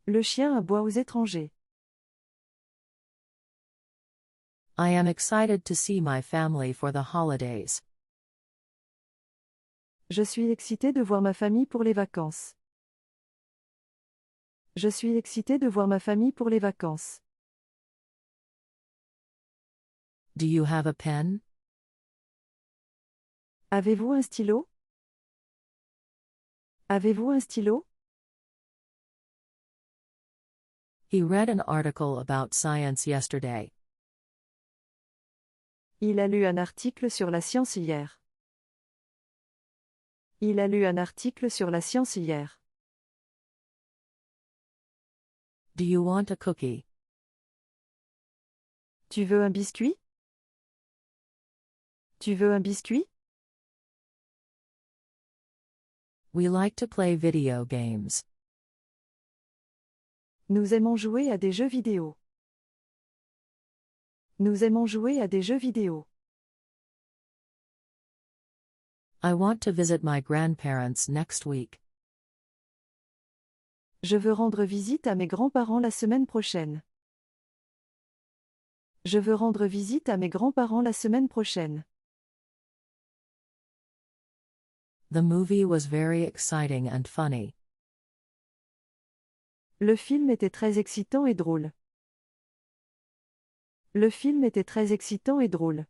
Le chien aboie aux étrangers. I am excited to see my family for the holidays. Je suis excité de voir ma famille pour les vacances. Je suis excité de voir ma famille pour les vacances. Do you have a pen? Avez-vous un stylo? Avez-vous un stylo? He read an article about science yesterday. Il a lu un article sur la science hier. Il a lu un article sur la science hier. Do you want a cookie? Tu veux un biscuit? Tu veux un biscuit? We like to play video games. Nous aimons jouer à des jeux vidéo. Nous aimons jouer à des jeux vidéo. I want to visit my grandparents next week. Je veux rendre visite à mes grands-parents la semaine prochaine. Je veux rendre visite à mes grands-parents la semaine prochaine. The movie was very exciting and funny. Le film était très excitant et drôle. Le film était très excitant et drôle.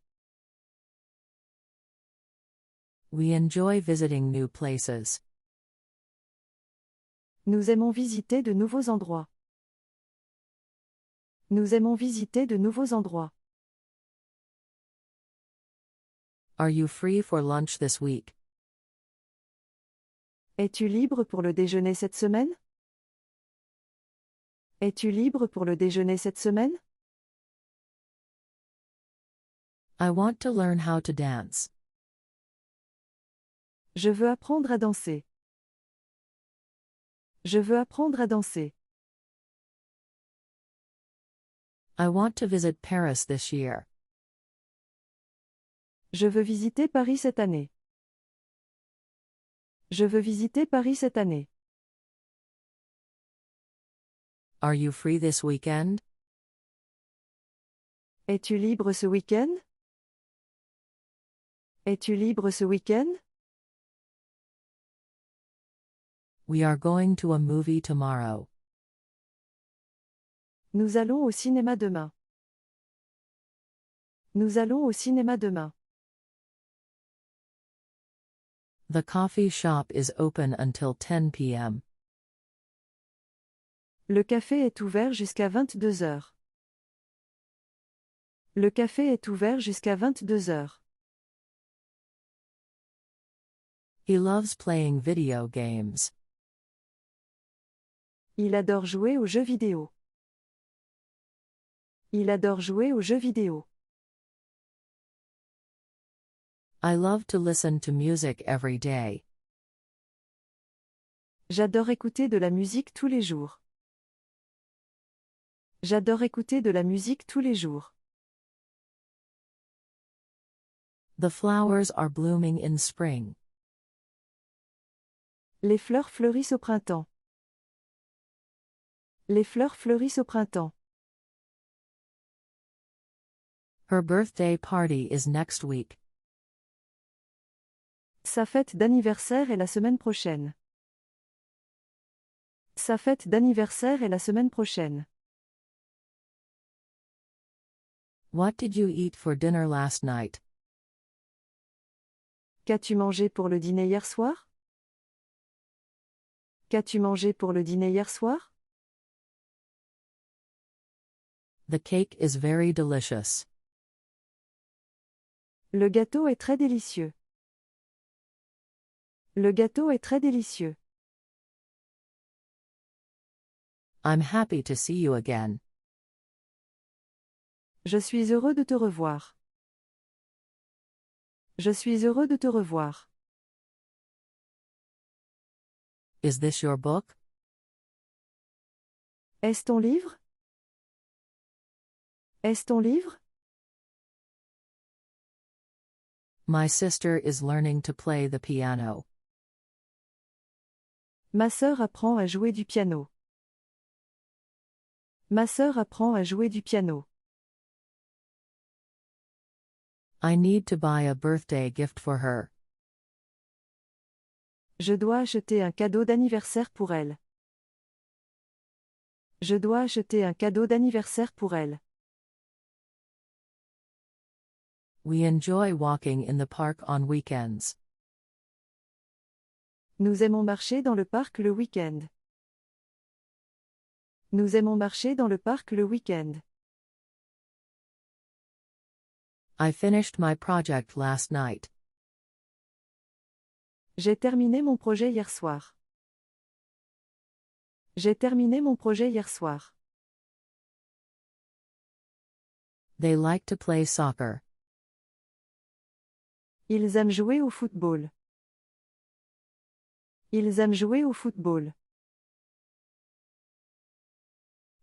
We enjoy visiting new places. Nous aimons visiter de nouveaux endroits. Nous aimons visiter de nouveaux endroits. Are you free for lunch this week? Es-tu libre pour le déjeuner cette semaine? Es-tu libre pour le déjeuner cette semaine? I want to learn how to dance. Je veux apprendre à danser. Je veux apprendre à danser. I want to visit Paris this year. Je veux visiter Paris cette année. Je veux visiter Paris cette année. Are you free this weekend? Es-tu libre ce week-end? Es-tu libre ce week-end? We are going to a movie tomorrow. Nous allons au cinéma demain. Nous allons au cinéma demain. The coffee shop is open until 10 p.m. Le café est ouvert jusqu'à 22 heures. Le café est ouvert jusqu'à 22 heures. He loves playing video games. Il adore jouer aux jeux vidéo. Il adore jouer aux jeux vidéo. I love to listen to music every day. J'adore écouter de la musique tous les jours. J'adore écouter de la musique tous les jours. The flowers are blooming in spring. Les fleurs fleurissent au printemps. Les fleurs fleurissent au printemps. Her birthday party is next week. Sa fête d'anniversaire est la semaine prochaine. Sa fête d'anniversaire est la semaine prochaine. What did you eat for dinner last night? Qu'as-tu mangé pour le dîner hier soir? Qu'as-tu mangé pour le dîner hier soir? The cake is very delicious. Le gâteau est très délicieux. Le gâteau est très délicieux. I'm happy to see you again. Je suis heureux de te revoir. Je suis heureux de te revoir. Is this your book? Est-ce ton livre? Est-ce ton livre? My sister is learning to play the piano. Ma sœur apprend à jouer du piano. Ma sœur apprend à jouer du piano. I need to buy a birthday gift for her. Je dois acheter un cadeau d'anniversaire pour elle. Je dois acheter un cadeau d'anniversaire pour elle. We enjoy walking in the park on weekends. Nous aimons marcher dans le parc le week-end. Nous aimons marcher dans le parc le week-end. I finished my project last night. J'ai terminé mon projet hier soir. J'ai terminé mon projet hier soir. They like to play soccer. Ils aiment jouer au football. Ils aiment jouer au football.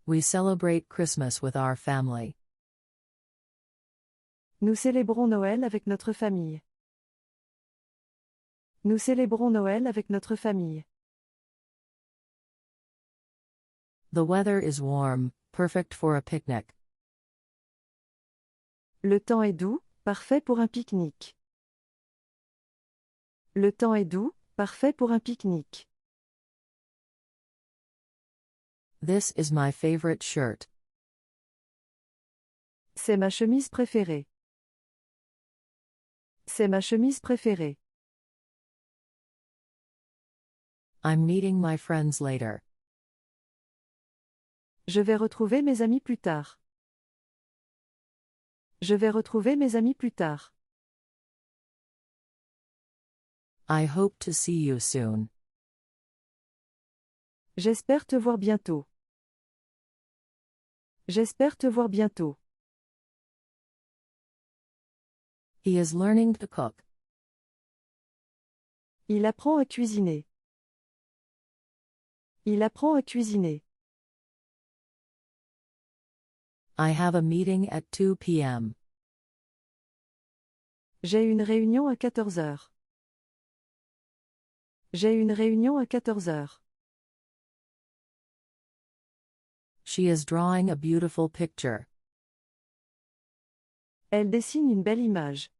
We celebrate Christmas with our family. Nous célébrons Noël avec notre famille. Nous célébrons Noël avec notre famille. The weather is warm, perfect for a picnic. Le temps est doux, parfait pour un pique-nique. Le temps est doux, parfait pour un pique-nique. This is my favorite shirt. C'est ma chemise préférée. C'est ma chemise préférée. I'm meeting my friends later. Je vais retrouver mes amis plus tard. Je vais retrouver mes amis plus tard. I hope to see you soon. J'espère te voir bientôt. J'espère te voir bientôt. He is learning to cook. Il apprend à cuisiner. Il apprend à cuisiner. I have a meeting at 2 p.m. J'ai une réunion à 14 heures. J'ai une réunion à 14 heures. She is drawing a beautiful picture. Elle dessine une belle image.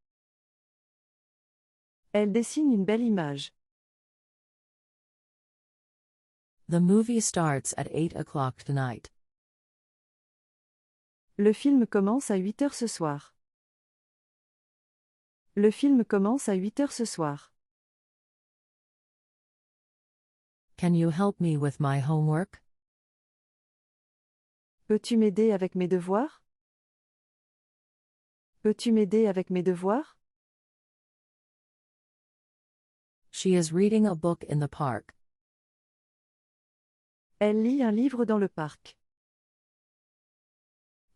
Elle dessine une belle image. The movie starts at 8 o'clock tonight. Le film commence à 8 heures ce soir. Le film commence à 8 heures ce soir. Can you help me with my homework? Peux-tu m'aider avec mes devoirs? Peux-tu m'aider avec mes devoirs? She is reading a book in the park. Elle lit un livre dans le parc.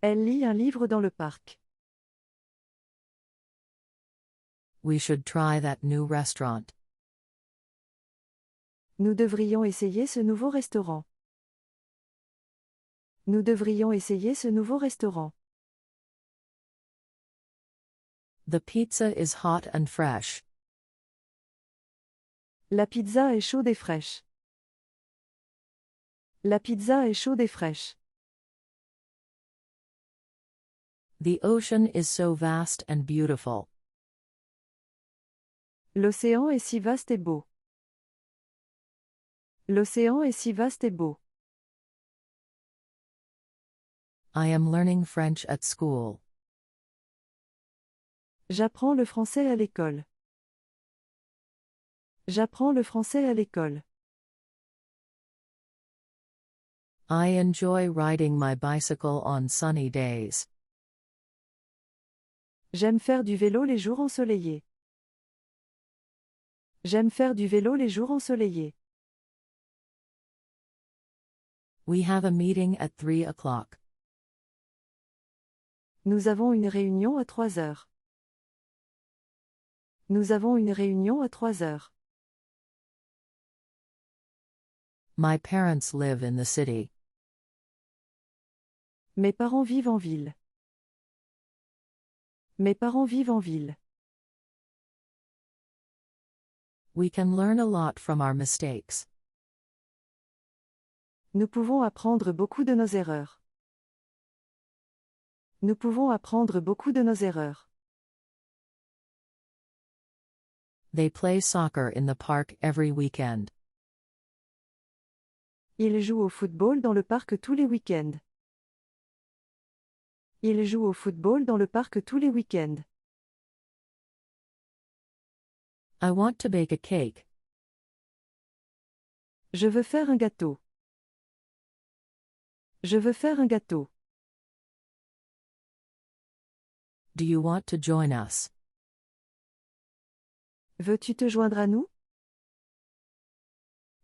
Elle lit un livre dans le parc. We should try that new restaurant. Nous devrions essayer ce nouveau restaurant. Nous devrions essayer ce nouveau restaurant. The pizza is hot and fresh. La pizza est chaude et fraîche. La pizza est chaude et fraîche. The ocean is so vast and beautiful. L'océan est si vaste et beau. L'océan est si vaste et beau. I am learning French at school. J'apprends le français à l'école. J'apprends le français à l'école. I enjoy riding my bicycle on sunny days. J'aime faire du vélo les jours ensoleillés. J'aime faire du vélo les jours ensoleillés. We have a meeting at 3 o'clock. Nous avons une réunion à 3 heures. Nous avons une réunion à 3 heures. My parents live in the city. Mes parents vivent en ville. Mes parents vivent en ville. We can learn a lot from our mistakes. Nous pouvons apprendre beaucoup de nos erreurs. Nous pouvons apprendre beaucoup de nos erreurs. They play soccer in the park every weekend. Ils jouent au football dans le parc tous les week-ends. Ils jouent au football dans le parc tous les week-ends. I want to bake a cake. Je veux faire un gâteau. Je veux faire un gâteau. Do you want to join us? Veux-tu te joindre à nous?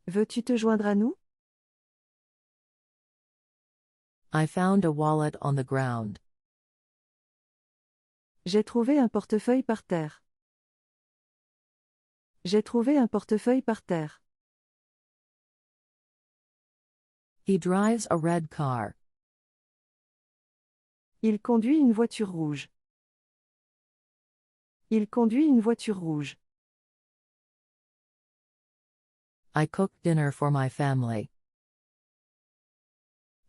Veux-tu te joindre à nous? I found a wallet on the ground. J'ai trouvé un portefeuille par terre. J'ai trouvé un portefeuille par terre. He drives a red car. Il conduit une voiture rouge. Il conduit une voiture rouge. I cook dinner for my family.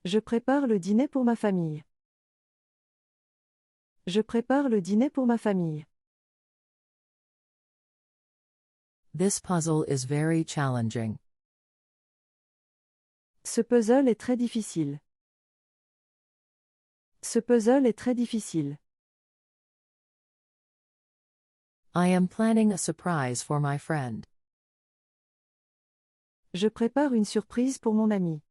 Je prépare le dîner pour ma famille. Je prépare le dîner pour ma famille. This puzzle is very challenging. Ce puzzle est très difficile. Ce puzzle est très difficile. I am planning a surprise for my friend. Je prépare une surprise pour mon ami.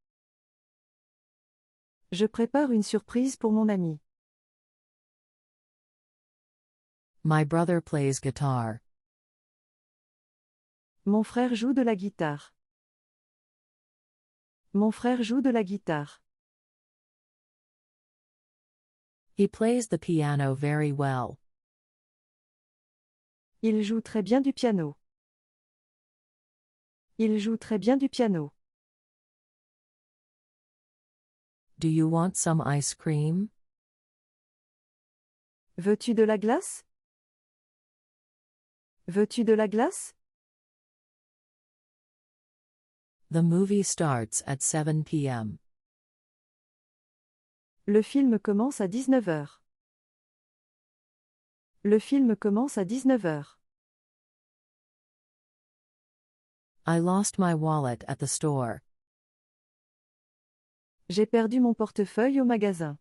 Je prépare une surprise pour mon ami. My brother plays guitar. Mon frère joue de la guitare. Mon frère joue de la guitare. He plays the piano very well. Il joue très bien du piano. Il joue très bien du piano. Do you want some ice cream? Veux-tu de la glace? Veux-tu de la glace? The movie starts at 7 p.m. Le film commence à 19 heures. Le film commence à 19 heures. I lost my wallet at the store. J'ai perdu mon portefeuille au magasin.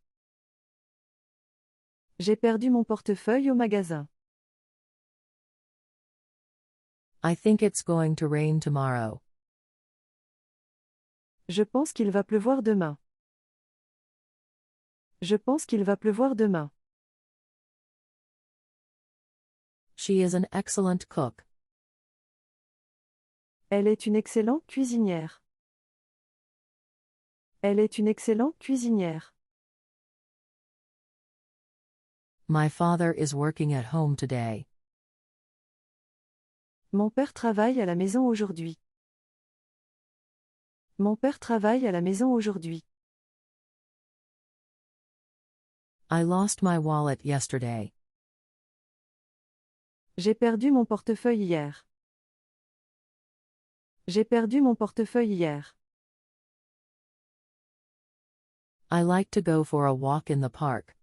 J'ai perdu mon portefeuille au magasin. I think it's going to rain tomorrow. Je pense qu'il va pleuvoir demain. Je pense qu'il va pleuvoir demain. She is an excellent cook. Elle est une excellente cuisinière. Elle est une excellente cuisinière. My father is working at home today. Mon père travaille à la maison aujourd'hui. Mon père travaille à la maison aujourd'hui. I lost my wallet yesterday. J'ai perdu mon portefeuille hier. J'ai perdu mon portefeuille hier. I like to go for a walk in the park.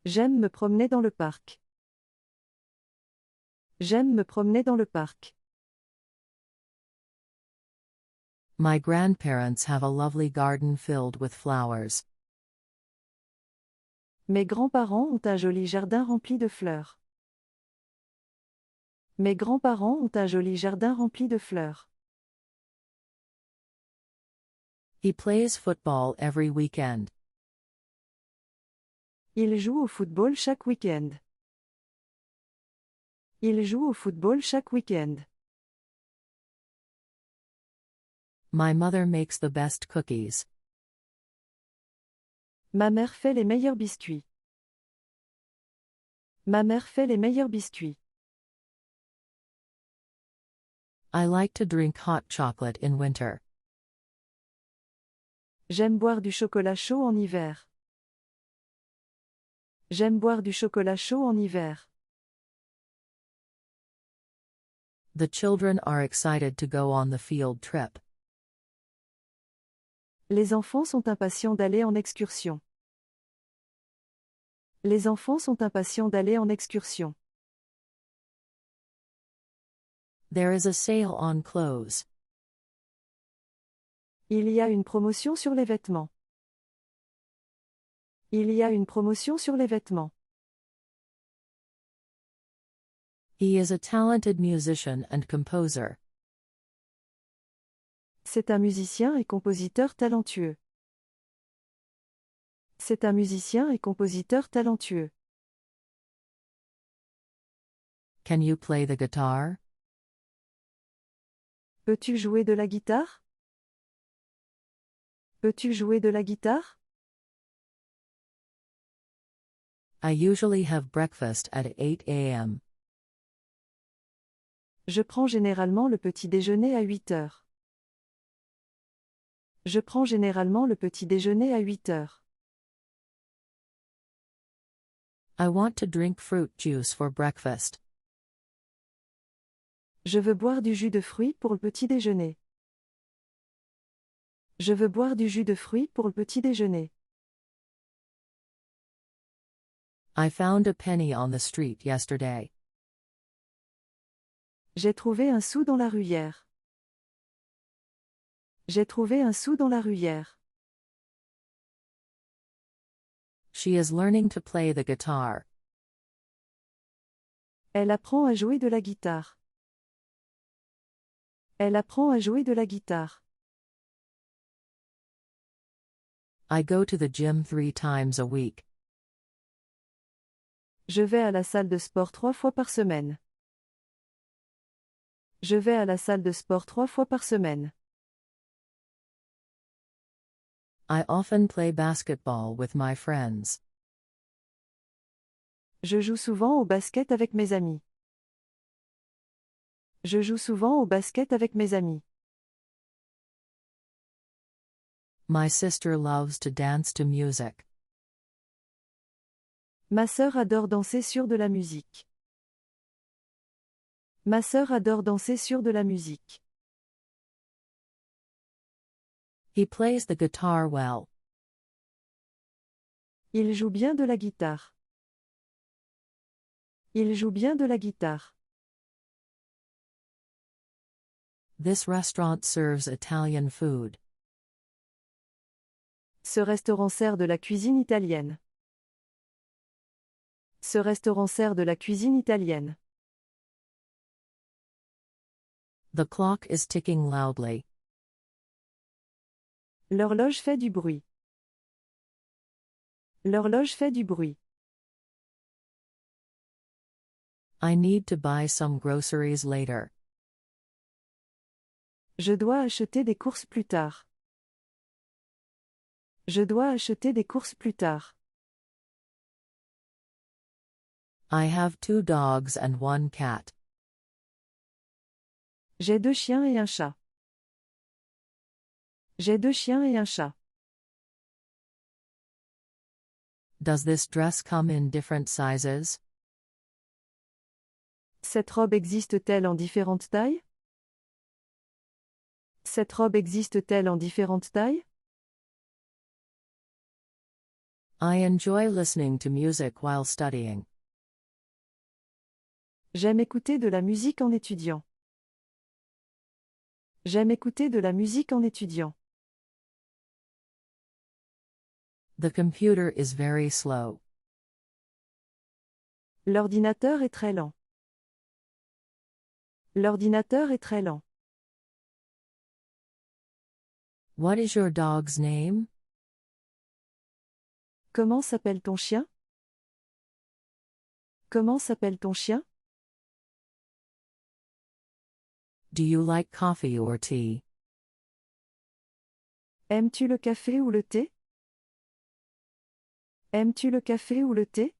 J'aime me promener dans le parc. J'aime me promener dans le parc. My grandparents have a lovely garden filled with flowers. Mes grands-parents ont un joli jardin rempli de fleurs. Mes grands-parents ont un joli jardin rempli de fleurs. He plays football every weekend. Il joue au football chaque week-end. Il joue au football chaque week-end. My mother makes the best cookies. Ma mère fait les meilleurs biscuits. Ma mère fait les meilleurs biscuits. I like to drink hot chocolate in winter. J'aime boire du chocolat chaud en hiver. J'aime boire du chocolat chaud en hiver. The children are excited to go on the field trip. Les enfants sont impatients d'aller en excursion. Les enfants sont impatients d'aller en excursion. There is a sale on clothes. Il y a une promotion sur les vêtements. Il y a une promotion sur les vêtements. He is a talented musician and composer. C'est un musicien et compositeur talentueux. C'est un musicien et compositeur talentueux. Can you play the guitar? Peux-tu jouer de la guitare? Peux-tu jouer de la guitare? I usually have breakfast at 8 a.m. Je prends généralement le petit déjeuner à 8 heures. Je prends généralement le petit déjeuner à 8 heures. I want to drink fruit juice for breakfast. Je veux boire du jus de fruits pour le petit déjeuner. Je veux boire du jus de fruits pour le petit déjeuner. I found a penny on the street yesterday. J'ai trouvé un sou dans la rue hier. J'ai trouvé un sou dans la rue hier. She is learning to play the guitar. Elle apprend à jouer de la guitare. Elle apprend à jouer de la guitare. I go to the gym 3 times a week. Je vais à la salle de sport 3 fois par semaine. Je vais à la salle de sport 3 fois par semaine. I often play basketball with my friends. Je joue souvent au basket avec mes amis. Je joue souvent au basket avec mes amis. My sister loves to dance to music. Ma sœur adore danser sur de la musique. Ma sœur adore danser sur de la musique. He plays the guitar well. Il joue bien de la guitare. Il joue bien de la guitare. This restaurant serves Italian food. Ce restaurant sert de la cuisine italienne. Ce restaurant sert de la cuisine italienne. The clock is ticking loudly. L'horloge fait du bruit. L'horloge fait du bruit. I need to buy some groceries later. Je dois acheter des courses plus tard. Je dois acheter des courses plus tard. I have 2 dogs and 1 cat. J'ai 2 chiens et un chat. J'ai 2 chiens et un chat. Does this dress come in different sizes? Cette robe existe-t-elle en différentes tailles? Cette robe existe-t-elle en différentes tailles? I enjoy listening to music while studying. J'aime écouter de la musique en étudiant. J'aime écouter de la musique en étudiant. The computer is very slow. L'ordinateur est très lent. L'ordinateur est très lent. What is your dog's name? Comment s'appelle ton chien? Comment s'appelle ton chien? Do you like coffee or tea? Aimes-tu le café ou le thé? Aimes-tu le café ou le thé?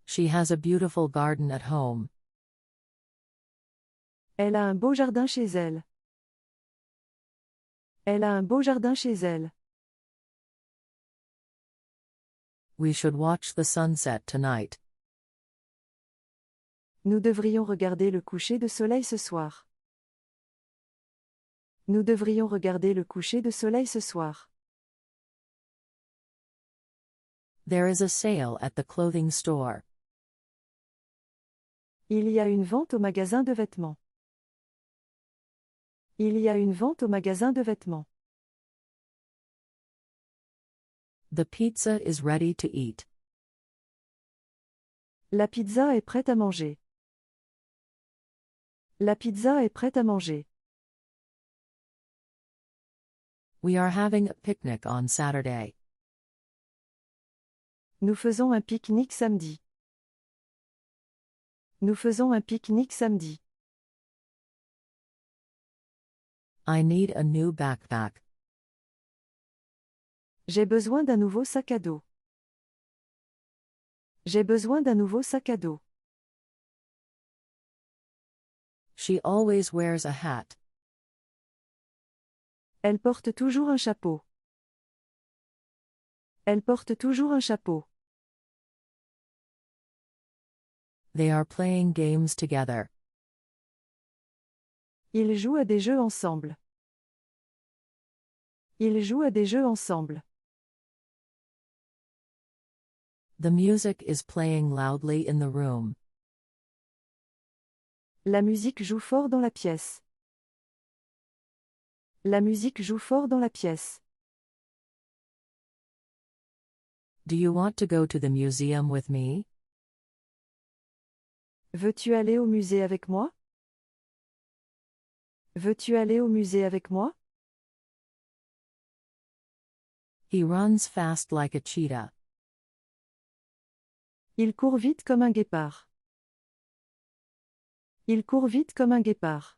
She has a beautiful garden at home. Elle a un beau jardin chez elle. Elle a un beau jardin chez elle. We should watch the sunset tonight. Nous devrions regarder le coucher de soleil ce soir. Nous devrions regarder le coucher de soleil ce soir. There is a sale at the clothing store. Il y a une vente au magasin de vêtements. Il y a une vente au magasin de vêtements. The pizza is ready to eat. La pizza est prête à manger. La pizza est prête à manger. We are having a picnic on Saturday. Nous faisons un pique-nique samedi. Nous faisons un pique-nique samedi. I need a new backpack. J'ai besoin d'un nouveau sac à dos. J'ai besoin d'un nouveau sac à dos. She always wears a hat. Elle porte toujours un chapeau. Elle porte toujours un chapeau. They are playing games together. Ils jouent à des jeux ensemble. Ils jouent à des jeux ensemble. The music is playing loudly in the room. La musique joue fort dans la pièce. La musique joue fort dans la pièce. Do you want to go to the museum with me? Veux-tu aller au musée avec moi? Veux-tu aller au musée avec moi? He runs fast like a cheetah. Il court vite comme un guépard. Il court vite comme un guépard.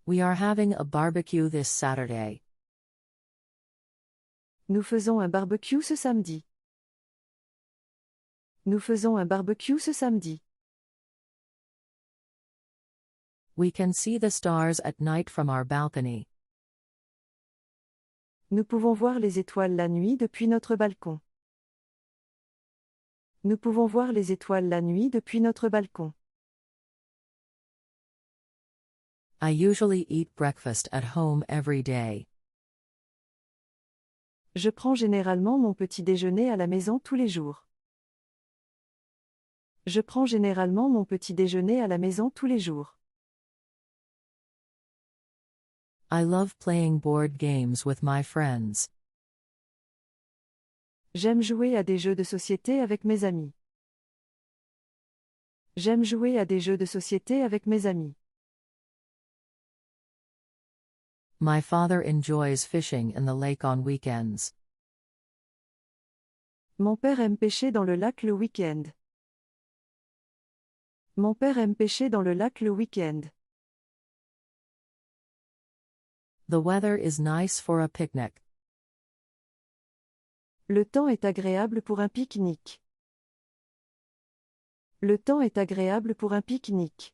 We are having a barbecue this Saturday. Nous faisons un barbecue ce samedi. Nous faisons un barbecue ce samedi. We can see the stars at night from our balcony. Nous pouvons voir les étoiles la nuit depuis notre balcon. Nous pouvons voir les étoiles la nuit depuis notre balcon. I usually eat breakfast at home every day. Je prends généralement mon petit déjeuner à la maison tous les jours. Je prends généralement mon petit déjeuner à la maison tous les jours. I love playing board games with my friends. J'aime jouer à des jeux de société avec mes amis. J'aime jouer à des jeux de société avec mes amis. My father enjoys fishing in the lake on weekends. Mon père aime pêcher dans le lac le week-end. Mon père aime pêcher dans le lac le week-end. The weather is nice for a picnic. Le temps est agréable pour un pique-nique. Le temps est agréable pour un pique-nique.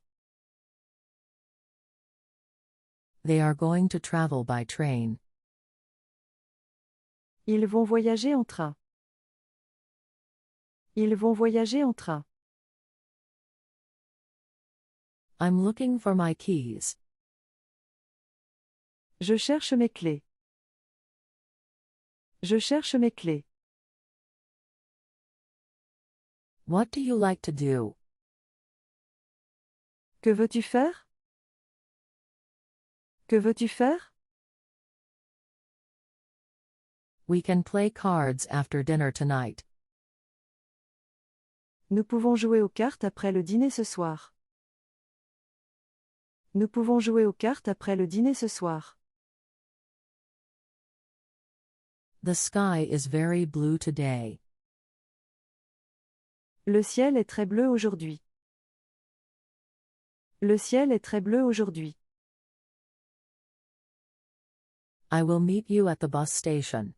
They are going to travel by train. Ils vont voyager en train. Ils vont voyager en train. I'm looking for my keys. Je cherche mes clés. Je cherche mes clés. What do you like to do? Que veux-tu faire? Que veux-tu faire? We can play cards after dinner tonight. Nous pouvons jouer aux cartes après le dîner ce soir. Nous pouvons jouer aux cartes après le dîner ce soir. The sky is very blue today. Le ciel est très bleu aujourd'hui. Le ciel est très bleu aujourd'hui. I will meet you at the bus station.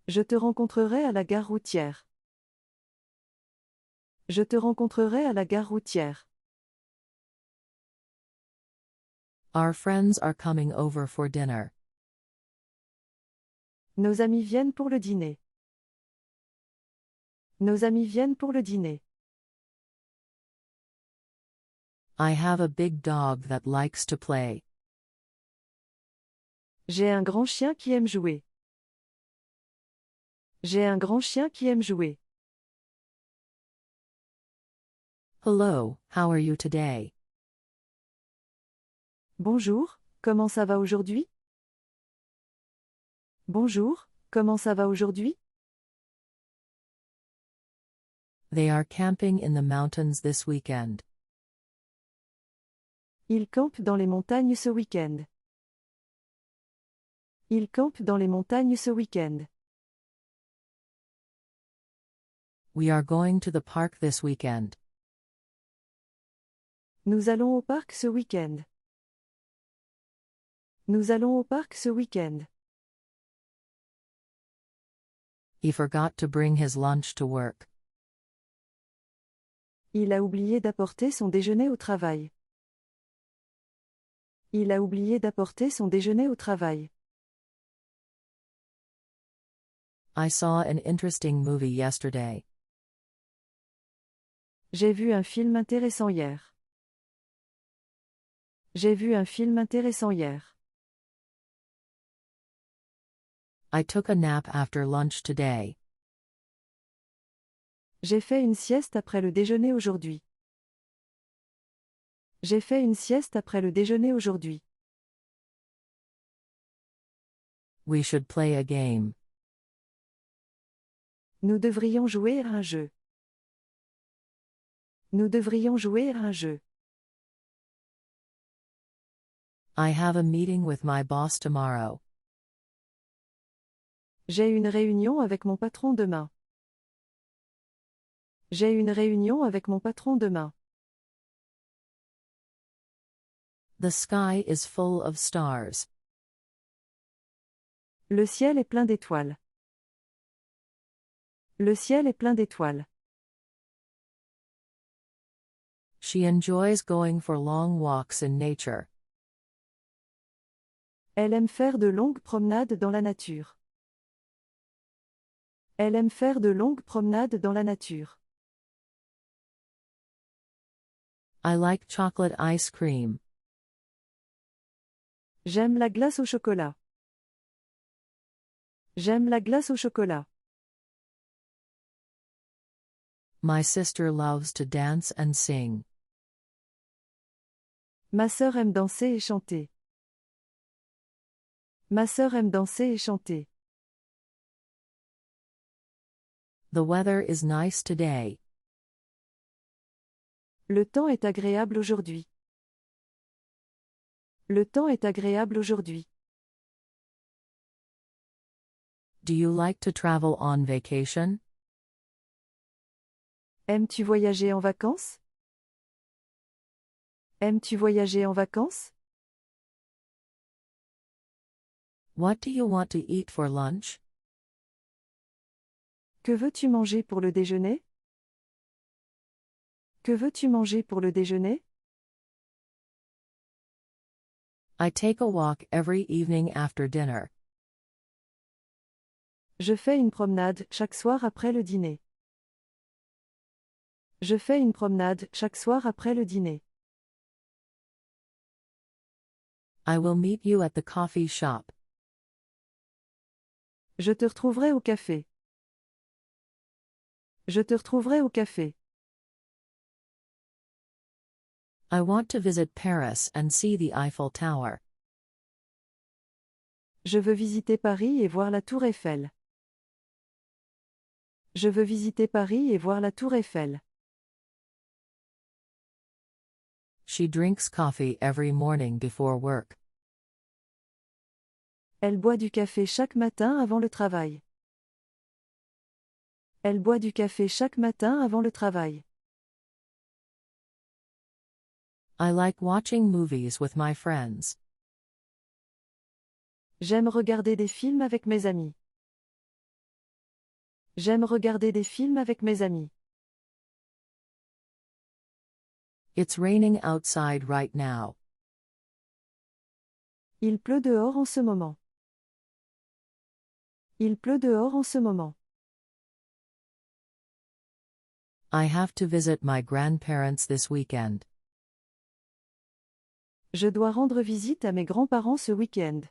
Je te rencontrerai à la gare routière. Je te rencontrerai à la gare routière. Our friends are coming over for dinner. Nos amis viennent pour le dîner. Nos amis viennent pour le dîner. I have a big dog that likes to play. J'ai un grand chien qui aime jouer. J'ai un grand chien qui aime jouer. Hello, how are you today? Bonjour, comment ça va aujourd'hui? Bonjour, comment ça va aujourd'hui? They are camping in the mountains this weekend. Ils campent dans les montagnes ce week-end. Ils campent dans les montagnes ce week-end. We are going to the park this weekend. Nous allons au parc ce week-end. Nous allons au parc ce week-end. He forgot to bring his lunch to work. Il a oublié d'apporter son déjeuner au travail. Il a oublié d'apporter son déjeuner au travail. I saw an interesting movie yesterday. J'ai vu un film intéressant hier. J'ai vu un film intéressant hier. I took a nap after lunch today. J'ai fait une sieste après le déjeuner aujourd'hui. J'ai fait une sieste après le déjeuner aujourd'hui. We should play a game. Nous devrions jouer à un jeu. Nous devrions jouer à un jeu. I have a meeting with my boss tomorrow. J'ai une réunion avec mon patron demain. J'ai une réunion avec mon patron demain. The sky is full of stars. Le ciel est plein d'étoiles. Le ciel est plein d'étoiles. She enjoys going for long walks in nature. Elle aime faire de longues promenades dans la nature. Elle aime faire de longues promenades dans la nature. I like chocolate ice cream. J'aime la glace au chocolat. J'aime la glace au chocolat. My sister loves to dance and sing. Ma sœur aime danser et chanter. Ma sœur aime danser et chanter. The weather is nice today. Le temps est agréable aujourd'hui. Le temps est agréable aujourd'hui. Do you like to travel on vacation? Aimes-tu voyager en vacances? Aimes-tu voyager en vacances? What do you want to eat for lunch? Que veux-tu manger pour le déjeuner? Que veux-tu manger pour le déjeuner? I take a walk every evening after dinner. Je fais une promenade chaque soir après le dîner. Je fais une promenade chaque soir après le dîner. I will meet you at the coffee shop. Je te retrouverai au café. Je te retrouverai au café. I want to visit Paris and see the Eiffel Tower. Je veux visiter Paris et voir la Tour Eiffel. Je veux visiter Paris et voir la Tour Eiffel. She drinks coffee every morning before work. Elle boit du café chaque matin avant le travail. Elle boit du café chaque matin avant le travail. I like watching movies with my friends. J'aime regarder des films avec mes amis. J'aime regarder des films avec mes amis. It's raining outside right now. Il pleut dehors en ce moment. Il pleut dehors en ce moment. I have to visit my grandparents this weekend. Je dois rendre visite à mes grands-parents ce week-end.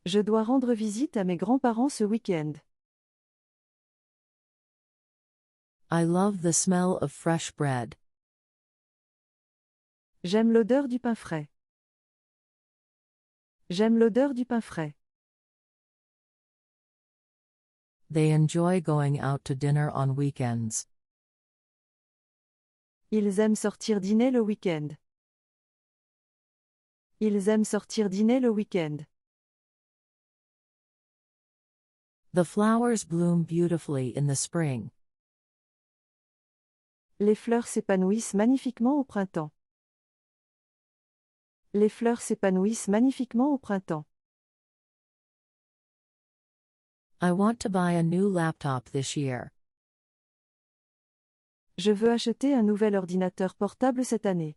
Je dois rendre visite à mes grands-parents ce week-end. I love the smell of fresh bread. J'aime l'odeur du pain frais. J'aime l'odeur du pain frais. They enjoy going out to dinner on weekends. Ils aiment sortir dîner le week-end. Ils aiment sortir dîner le week-end. The flowers bloom beautifully in the spring. Les fleurs s'épanouissent magnifiquement au printemps. Les fleurs s'épanouissent magnifiquement au printemps. I want to buy a new laptop this year. Je veux acheter un nouvel ordinateur portable cette année.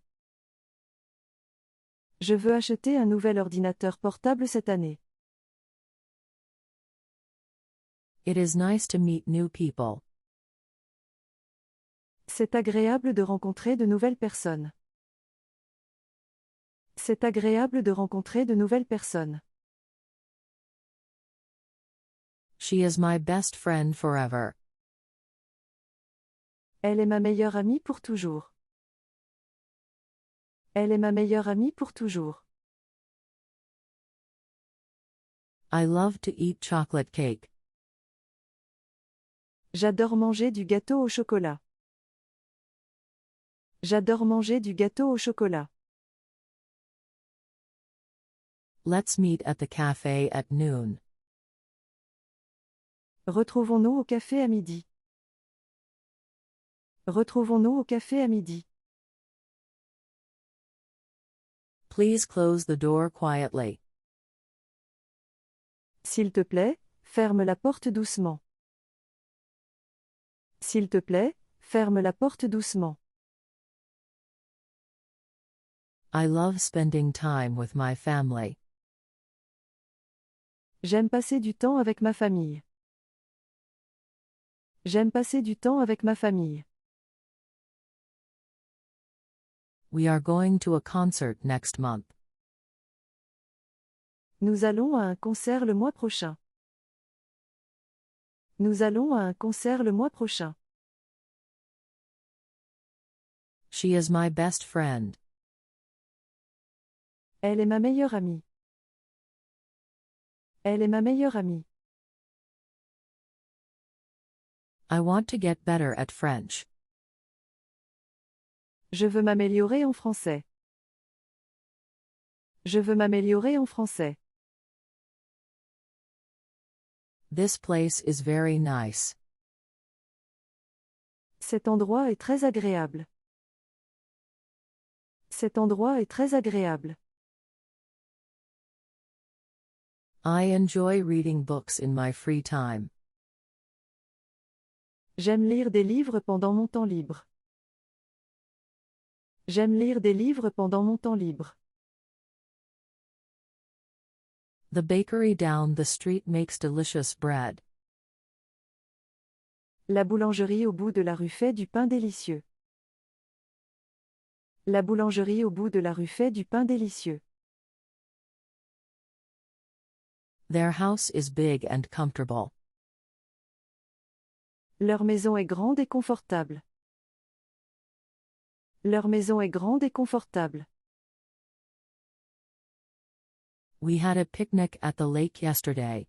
Je veux acheter un nouvel ordinateur portable cette année. It is nice to meet new people. C'est agréable de rencontrer de nouvelles personnes. C'est agréable de rencontrer de nouvelles personnes. She is my best friend forever. Elle est ma meilleure amie pour toujours. Elle est ma meilleure amie pour toujours. I love to eat chocolate cake. J'adore manger du gâteau au chocolat. J'adore manger du gâteau au chocolat. Let's meet at the cafe at noon. Retrouvons-nous au café à midi. Retrouvons-nous au café à midi. Please close the door quietly. S'il te plaît, ferme la porte doucement. S'il te plaît, ferme la porte doucement. I love spending time with my family. J'aime passer du temps avec ma famille. J'aime passer du temps avec ma famille. We are going to a concert next month. Nous allons à un concert le mois prochain. Nous allons à un concert le mois prochain. She is my best friend. Elle est ma meilleure amie. Elle est ma meilleure amie. I want to get better at French. Je veux m'améliorer en français. Je veux m'améliorer en français. This place is very nice. Cet endroit est très agréable. Cet endroit est très agréable. I enjoy reading books in my free time. J'aime lire des livres pendant mon temps libre. J'aime lire des livres pendant mon temps libre. The bakery down the street makes delicious bread. La boulangerie au bout de la rue fait du pain délicieux. La boulangerie au bout de la rue fait du pain délicieux. Their house is big and comfortable. Leur maison est grande et confortable. Leur maison est grande et confortable. We had a picnic at the lake yesterday.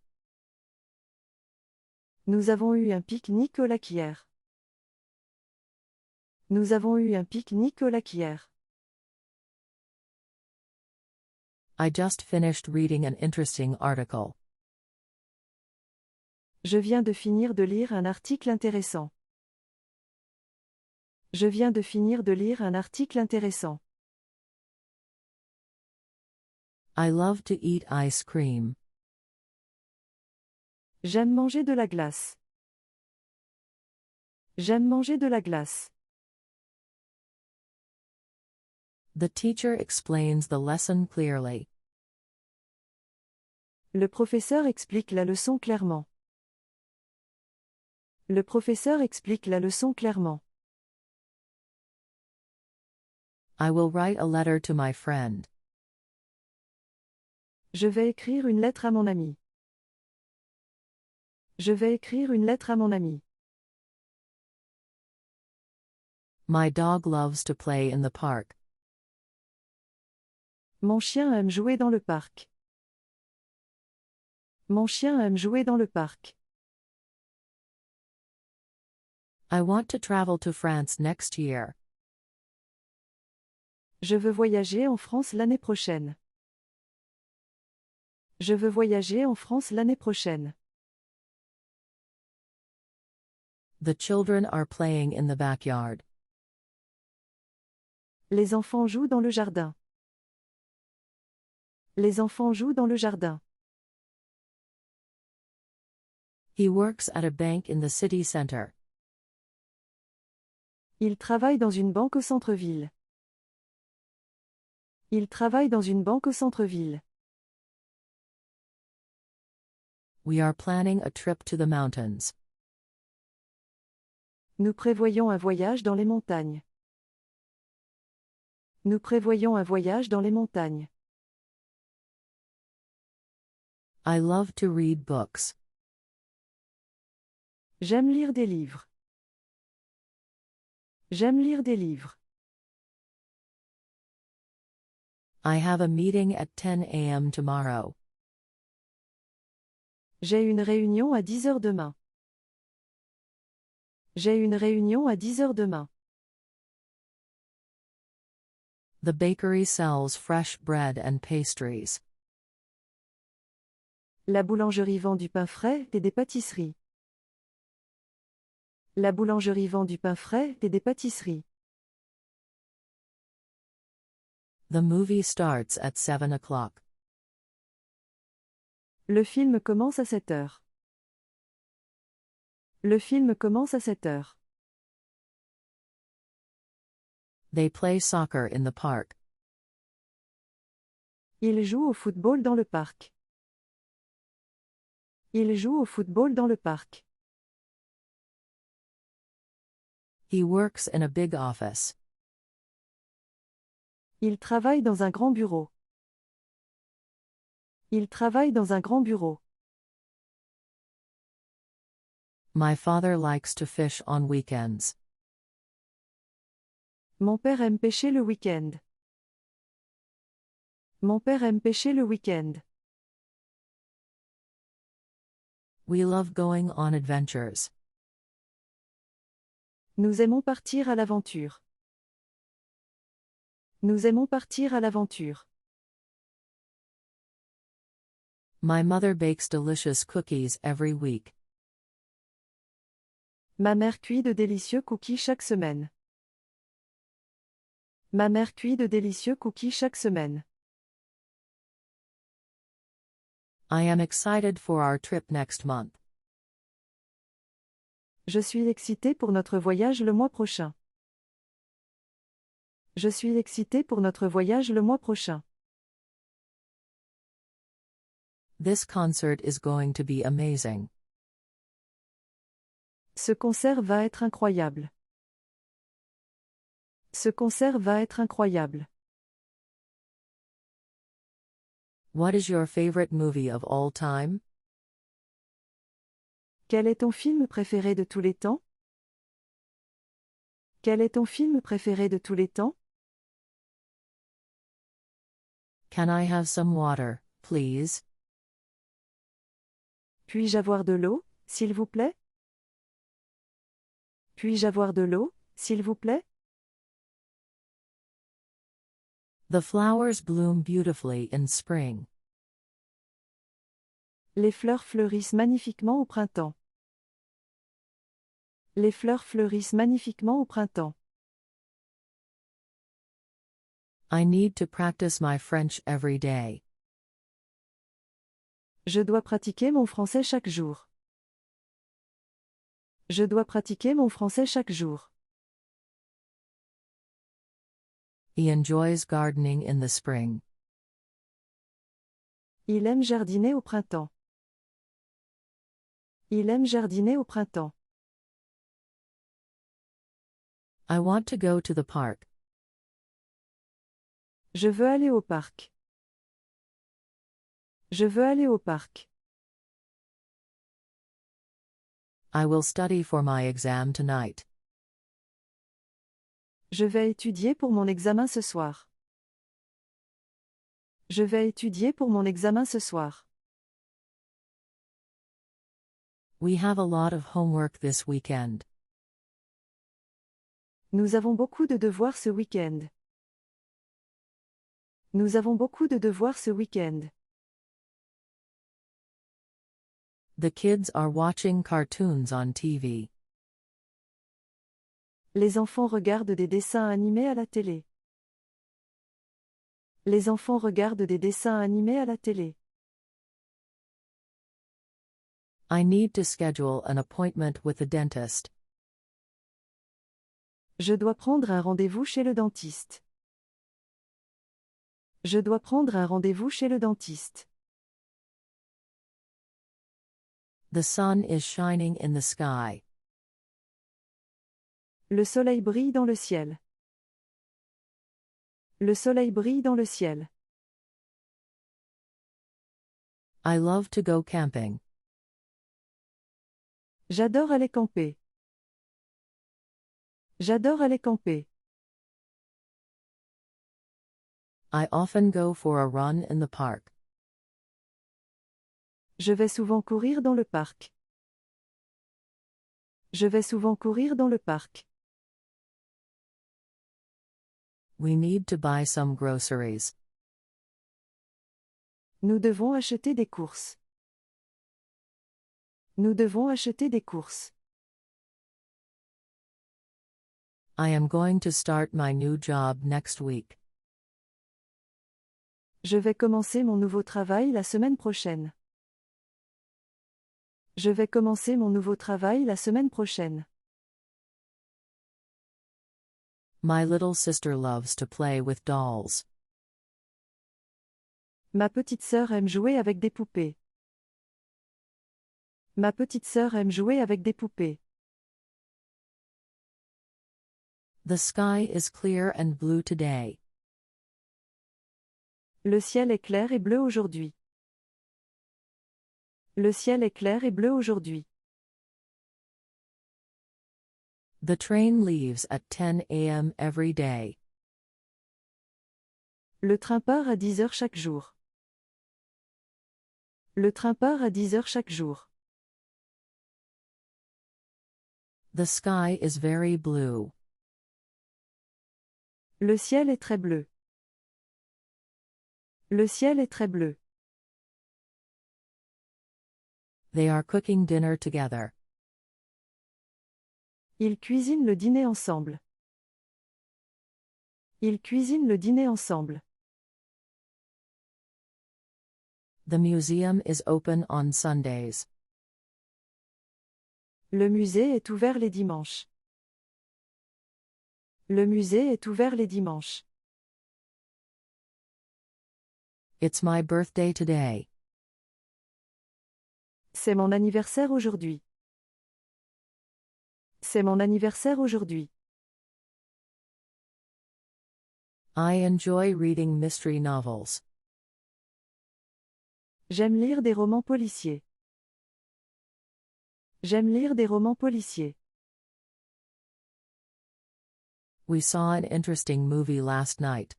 Nous avons eu un pique-nique au lac hier. Nous avons eu un pique-nique au lac hier. I just finished reading an interesting article. Je viens de finir de lire un article intéressant. Je viens de finir de lire un article intéressant. I love to eat ice cream. J'aime manger de la glace. J'aime manger de la glace. The teacher explains the lesson clearly. Le professeur explique la leçon clairement. Le professeur explique la leçon clairement. I will write a letter to my friend. Je vais écrire une lettre à mon ami. Je vais écrire une lettre à mon ami. My dog loves to play in the park. Mon chien aime jouer dans le parc. Mon chien aime jouer dans le parc. I want to travel to France next year. Je veux voyager en France l'année prochaine. Je veux voyager en France l'année prochaine. The children are playing in the backyard. Les enfants jouent dans le jardin. Les enfants jouent dans le jardin. He works at a bank in the city center. Il travaille dans une banque au centre-ville. Il travaille dans une banque au centre-ville. We are planning a trip to the mountains. Nous prévoyons un voyage dans les montagnes. Nous prévoyons un voyage dans les montagnes. I love to read books. J'aime lire des livres. J'aime lire des livres. I have a meeting at 10 a.m. tomorrow. J'ai une réunion à 10 heures demain. J'ai une réunion à 10 heures demain. The bakery sells fresh bread and pastries. La boulangerie vend du pain frais et des pâtisseries. La boulangerie vend du pain frais et des pâtisseries. The movie starts at 7 o'clock. Le film commence à 7 heures. Le film commence à 7 heures. They play soccer in the park. Il joue au football dans le parc. Il joue au football dans le parc. He works in a big office. Il travaille dans un grand bureau. Il travaille dans un grand bureau. My father likes to fish on weekends. Mon père aime pêcher le week-end. Mon père aime pêcher le week-end. We love going on adventures. Nous aimons partir à l'aventure. Nous aimons partir à l'aventure. My mother bakes delicious cookies every week. Ma mère cuit de délicieux cookies chaque semaine. Ma mère cuit de délicieux cookies chaque semaine. I am excited for our trip next month. Je suis excité pour notre voyage le mois prochain. Je suis excité pour notre voyage le mois prochain. This concert is going to be amazing. Ce concert va être incroyable. Ce concert va être incroyable. What is your favorite movie of all time? Quel est ton film préféré de tous les temps? Quel est ton film préféré de tous les temps? Can I have some water, please? Puis-je avoir de l'eau, s'il vous plaît? Puis-je avoir de l'eau, s'il vous plaît? The flowers bloom beautifully in spring. Les fleurs fleurissent magnifiquement au printemps. Les fleurs fleurissent magnifiquement au printemps. I need to practice my French every day. Je dois pratiquer mon français chaque jour. Je dois pratiquer mon français chaque jour. He enjoys gardening in the spring. Il aime jardiner au printemps. Il aime jardiner au printemps. I want to go to the park. Je veux aller au parc. Je veux aller au parc. I will study for my exam tonight. Je vais étudier pour mon examen ce soir. Je vais étudier pour mon examen ce soir. We have a lot of homework this weekend. Nous avons beaucoup de devoirs ce week-end. Nous avons beaucoup de devoirs ce week-end. The kids are watching cartoons on TV. Les enfants regardent des dessins animés à la télé. Les enfants regardent des dessins animés à la télé. I need to schedule an appointment with the dentist. Je dois prendre un rendez-vous chez le dentiste. Je dois prendre un rendez-vous chez le dentiste. The sun is shining in the sky. Le soleil brille dans le ciel. Le soleil brille dans le ciel. I love to go camping. J'adore aller camper. J'adore aller camper. I often go for a run in the park. Je vais souvent courir dans le parc. Je vais souvent courir dans le parc. We need to buy some groceries. Nous devons acheter des courses. Nous devons acheter des courses. I am going to start my new job next week. Je vais commencer mon nouveau travail la semaine prochaine. Je vais commencer mon nouveau travail la semaine prochaine. My little sister loves to play with dolls. Ma petite sœur aime jouer avec des poupées. Ma petite sœur aime jouer avec des poupées. The sky is clear and blue today. Le ciel est clair et bleu aujourd'hui. Le ciel est clair et bleu aujourd'hui. The train leaves at 10 a.m. every day. Le train part à 10 heures chaque jour. Le train part à 10 heures chaque jour. The sky is very blue. Le ciel est très bleu. Le ciel est très bleu. They are cooking dinner together. Ils cuisinent le dîner ensemble. Ils cuisinent le dîner ensemble. The museum is open on Sundays. Le musée est ouvert les dimanches. Le musée est ouvert les dimanches. It's my birthday today. C'est mon anniversaire aujourd'hui. C'est mon anniversaire aujourd'hui. I enjoy reading mystery novels. J'aime lire des romans policiers. J'aime lire des romans policiers. We saw an interesting movie last night.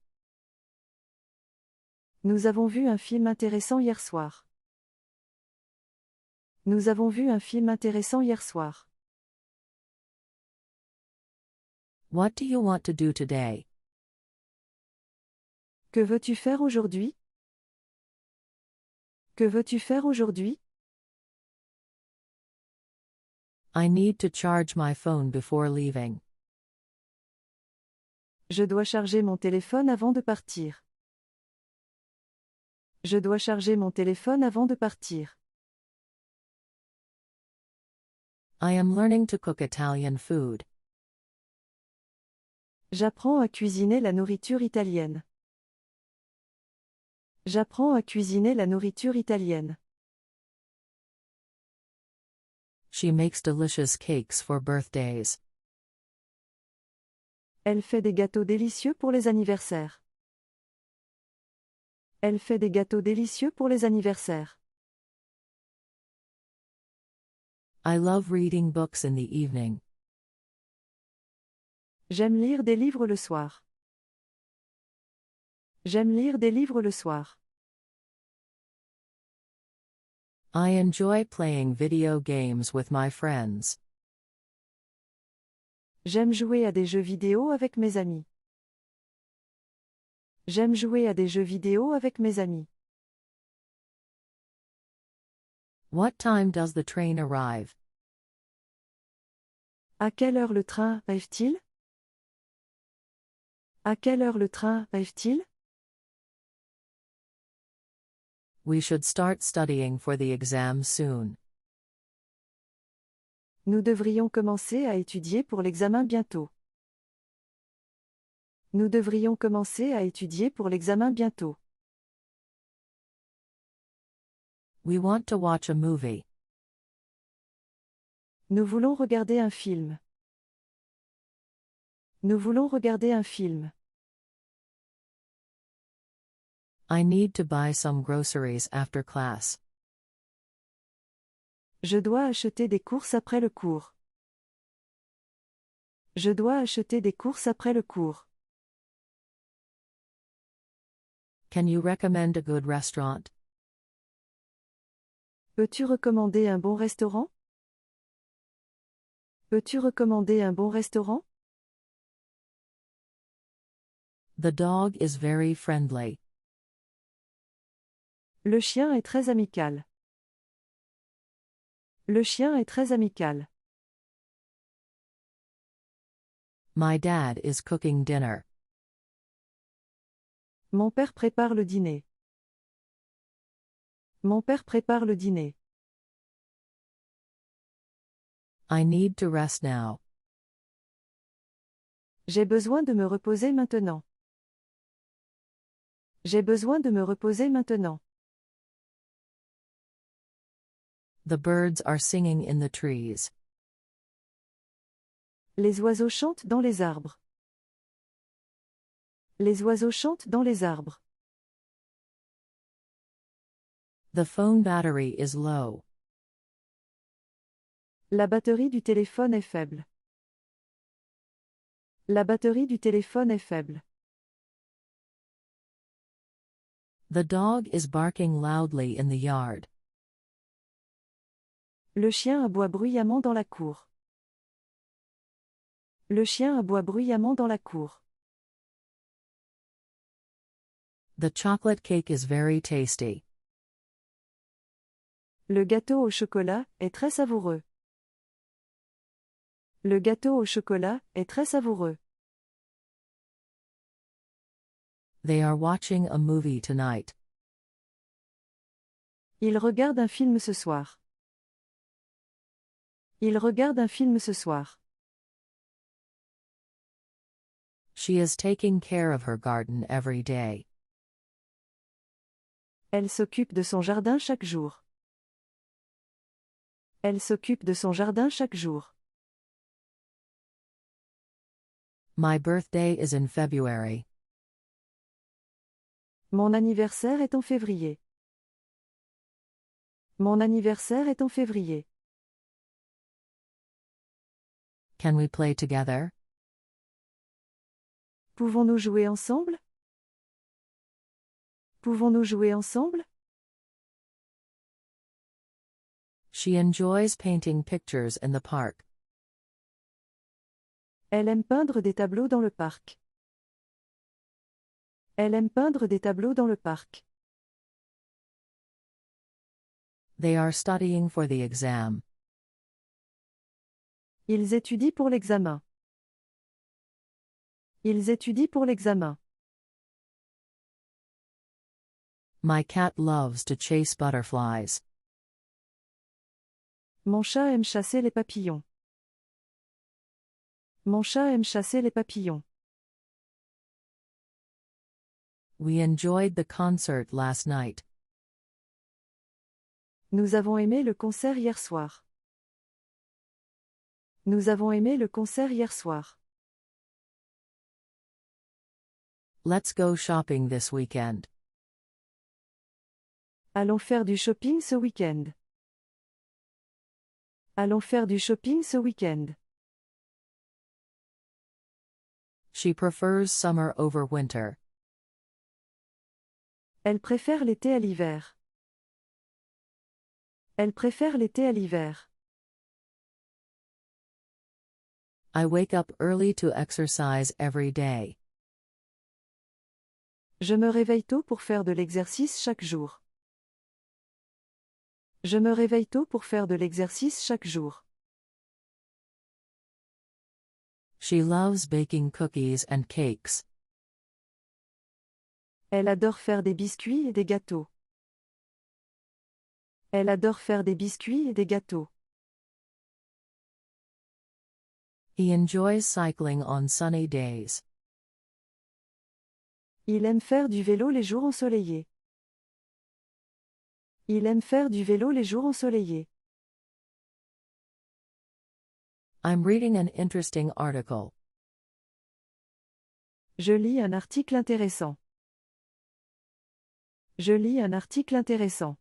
Nous avons vu un film intéressant hier soir. Nous avons vu un film intéressant hier soir. What do you want to do today? Que veux-tu faire aujourd'hui? Que veux-tu faire aujourd'hui? I need to charge my phone before leaving. Je dois charger mon téléphone avant de partir. Je dois charger mon téléphone avant de partir. I am learning to cook Italian food. J'apprends à cuisiner la nourriture italienne. J'apprends à cuisiner la nourriture italienne. She makes delicious cakes for birthdays. Elle fait des gâteaux délicieux pour les anniversaires. Elle fait des gâteaux délicieux pour les anniversaires. I love reading books in the evening. J'aime lire des livres le soir. J'aime lire des livres le soir. I enjoy playing video games with my friends. J'aime jouer à des jeux vidéo avec mes amis. J'aime jouer à des jeux vidéo avec mes amis. What time does the train arrive? À quelle heure le train arrive-t-il? À quelle heure le train arrive-t-il? We should start studying for the exam soon. Nous devrions commencer à étudier pour l'examen bientôt. Nous devrions commencer à étudier pour l'examen bientôt. We want to watch a movie. Nous voulons regarder un film. Nous voulons regarder un film. I need to buy some groceries after class. Je dois acheter des courses après le cours. Je dois acheter des courses après le cours. Can you recommend a good restaurant? Peux-tu recommander un bon restaurant? Peux-tu recommander un bon restaurant? The dog is very friendly. Le chien est très amical. Le chien est très amical. My dad is cooking dinner. Mon père prépare le dîner. Mon père prépare le dîner. I need to rest now. J'ai besoin de me reposer maintenant. J'ai besoin de me reposer maintenant. The birds are singing in the trees. Les oiseaux chantent dans les arbres. Les oiseaux chantent dans les arbres. The phone battery is low. La batterie du téléphone est faible. La batterie du téléphone est faible. The dog is barking loudly in the yard. Le chien aboie bruyamment dans la cour. Le chien aboie bruyamment dans la cour. The chocolate cake is very tasty. Le gâteau au chocolat est très savoureux. Le gâteau au chocolat est très savoureux. They are watching a movie tonight. Il regarde un film ce soir. Il regarde un film ce soir. She is taking care of her garden every day. Elle s'occupe de son jardin chaque jour. Elle s'occupe de son jardin chaque jour. My birthday is in February. Mon anniversaire est en février. Mon anniversaire est en février. Can we play together? Pouvons-nous jouer ensemble? Pouvons-nous jouer ensemble? She enjoys painting pictures in the park. Elle aime peindre des tableaux dans le parc. Elle aime peindre des tableaux dans le parc. They are studying for the exam. Ils étudient pour l'examen. Ils étudient pour l'examen. My cat loves to chase butterflies. Mon chat aime chasser les papillons. Mon chat aime chasser les papillons. We enjoyed the concert last night. Nous avons aimé le concert hier soir. Nous avons aimé le concert hier soir. Let's go shopping this weekend. Allons faire du shopping ce week-end. Allons faire du shopping ce week-end. She prefers summer over winter. Elle préfère l'été à l'hiver. Elle préfère l'été à l'hiver. I wake up early to exercise every day. Je me réveille tôt pour faire de l'exercice chaque jour. Je me réveille tôt pour faire de l'exercice chaque jour. She loves baking cookies and cakes. Elle adore faire des biscuits et des gâteaux. Elle adore faire des biscuits et des gâteaux. He enjoys cycling on sunny days. Il aime faire du vélo les jours ensoleillés. Il aime faire du vélo les jours ensoleillés. I'm reading an interesting article. Je lis un article intéressant. Je lis un article intéressant.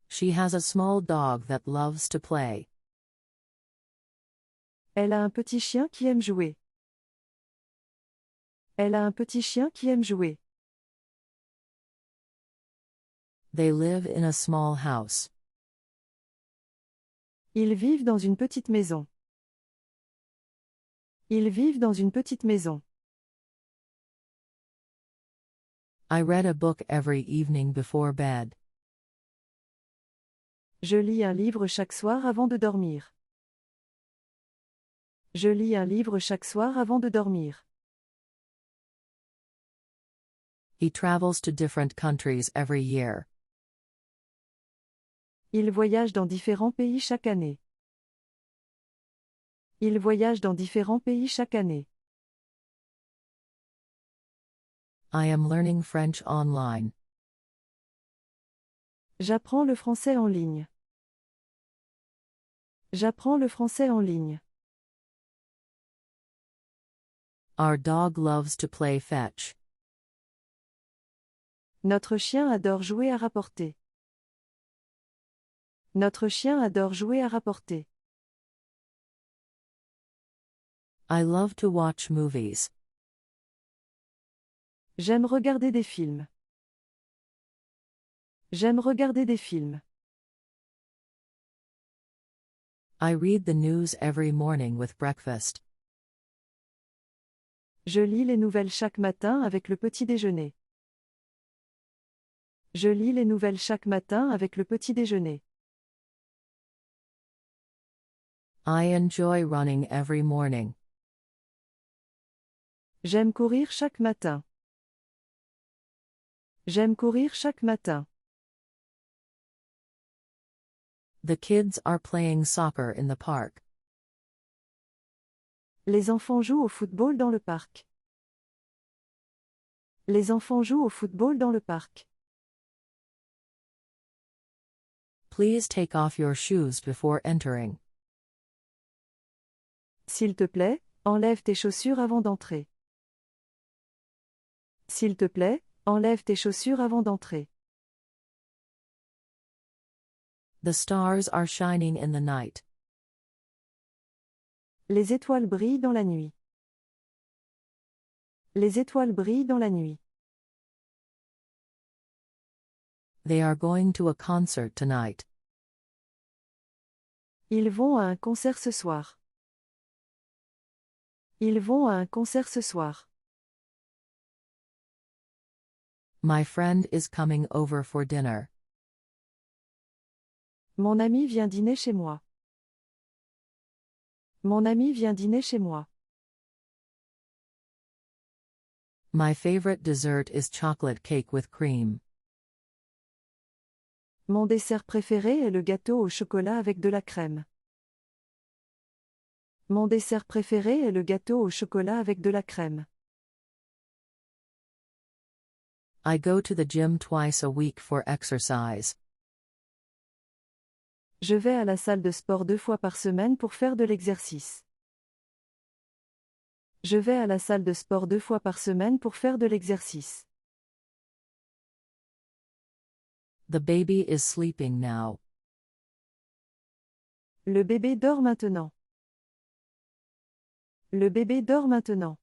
She has a small dog that loves to play. Elle a un petit chien qui aime jouer. Elle a un petit chien qui aime jouer. They live in a small house. Ils vivent dans une petite maison. Ils vivent dans une petite maison. I read a book every evening before bed. Je lis un livre chaque soir avant de dormir. Je lis un livre chaque soir avant de dormir. He travels to different countries every year. Il voyage dans différents pays chaque année. Il voyage dans différents pays chaque année. I am learning French online. J'apprends le français en ligne. J'apprends le français en ligne. Our dog loves to play fetch. Notre chien adore jouer à rapporter. Notre chien adore jouer à rapporter. I love to watch movies. J'aime regarder des films. J'aime regarder des films. I read the news every morning with breakfast. Je lis les nouvelles chaque matin avec le petit déjeuner. Je lis les nouvelles chaque matin avec le petit déjeuner. I enjoy running every morning. J'aime courir chaque matin. J'aime courir chaque matin. The kids are playing soccer in the park. Les enfants jouent au football dans le parc. Les enfants jouent au football dans le parc. Please take off your shoes before entering. S'il te plaît, enlève tes chaussures avant d'entrer. S'il te plaît, enlève tes chaussures avant d'entrer. The stars are shining in the night. Les étoiles brillent dans la nuit. Les étoiles brillent dans la nuit. They are going to a concert tonight. Ils vont à un concert ce soir. Ils vont à un concert ce soir. My friend is coming over for dinner. Mon ami vient dîner chez moi. Mon ami vient dîner chez moi. My favorite dessert is chocolate cake with cream. Mon dessert préféré est le gâteau au chocolat avec de la crème. Mon dessert préféré est le gâteau au chocolat avec de la crème. I go to the gym twice a week for exercise. Je vais à la salle de sport 2 fois par semaine pour faire de l'exercice. Je vais à la salle de sport 2 fois par semaine pour faire de l'exercice. The baby is sleeping now. Le bébé dort maintenant. Le bébé dort maintenant.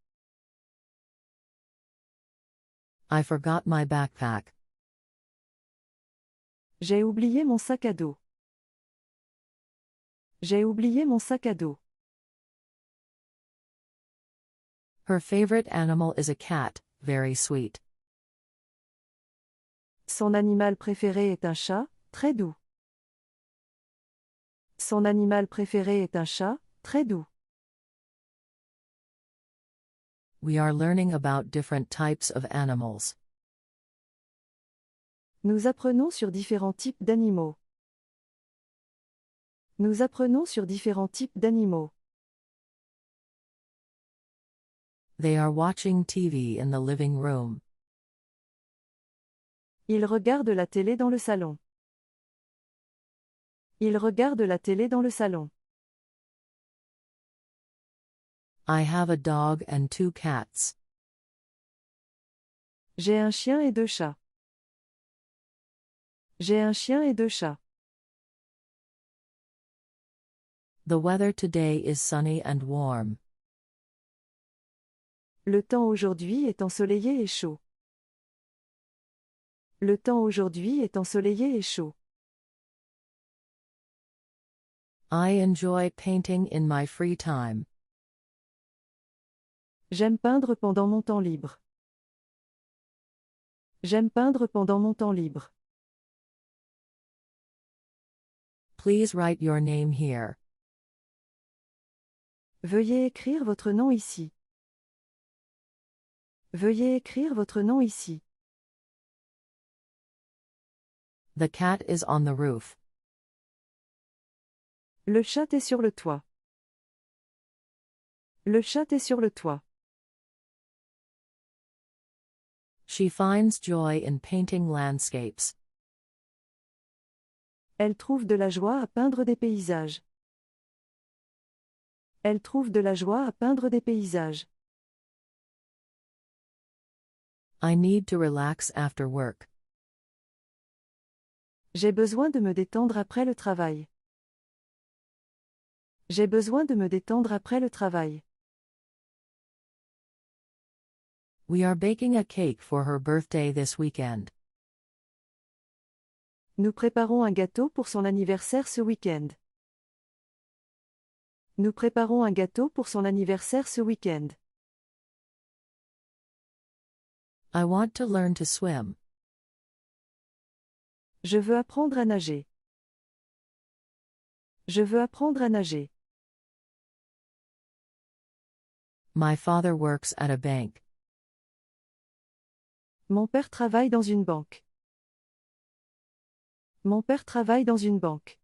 I forgot my backpack. J'ai oublié mon sac à dos. J'ai oublié mon sac à dos. Her favorite animal is a cat, very sweet. Son animal préféré est un chat, très doux. Son animal préféré est un chat, très doux. We are learning about different types of animals. Nous apprenons sur différents types d'animaux. Nous apprenons sur différents types d'animaux. They are watching TV in the living room. Ils regardent la télé dans le salon. Ils regardent la télé dans le salon. I have a dog and 2 cats. J'ai un chien et 2 chats. J'ai un chien et 2 chats. The weather today is sunny and warm. Le temps aujourd'hui est ensoleillé et chaud. Le temps aujourd'hui est ensoleillé et chaud. I enjoy painting in my free time. J'aime peindre pendant mon temps libre. J'aime peindre pendant mon temps libre. Please write your name here. Veuillez écrire votre nom ici. Veuillez écrire votre nom ici. The cat is on the roof. Le chat est sur le toit. Le chat est sur le toit. She finds joy in painting landscapes. Elle trouve de la joie à peindre des paysages. Elle trouve de la joie à peindre des paysages. I need to relax after work. J'ai besoin de me détendre après le travail. J'ai besoin de me détendre après le travail. We are baking a cake for her birthday this weekend. Nous préparons un gâteau pour son anniversaire ce week-end. Nous préparons un gâteau pour son anniversaire ce week-end. I want to learn to swim. Je veux apprendre à nager. Je veux apprendre à nager. My father works at a bank. Mon père travaille dans une banque. Mon père travaille dans une banque.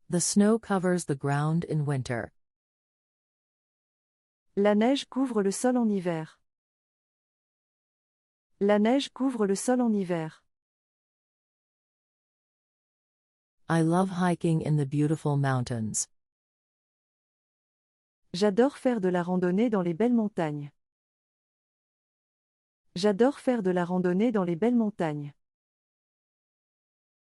The snow covers the ground in winter. La neige couvre le sol en hiver. La neige couvre le sol en hiver. I love hiking in the beautiful mountains. J'adore faire de la randonnée dans les belles montagnes. J'adore faire de la randonnée dans les belles montagnes.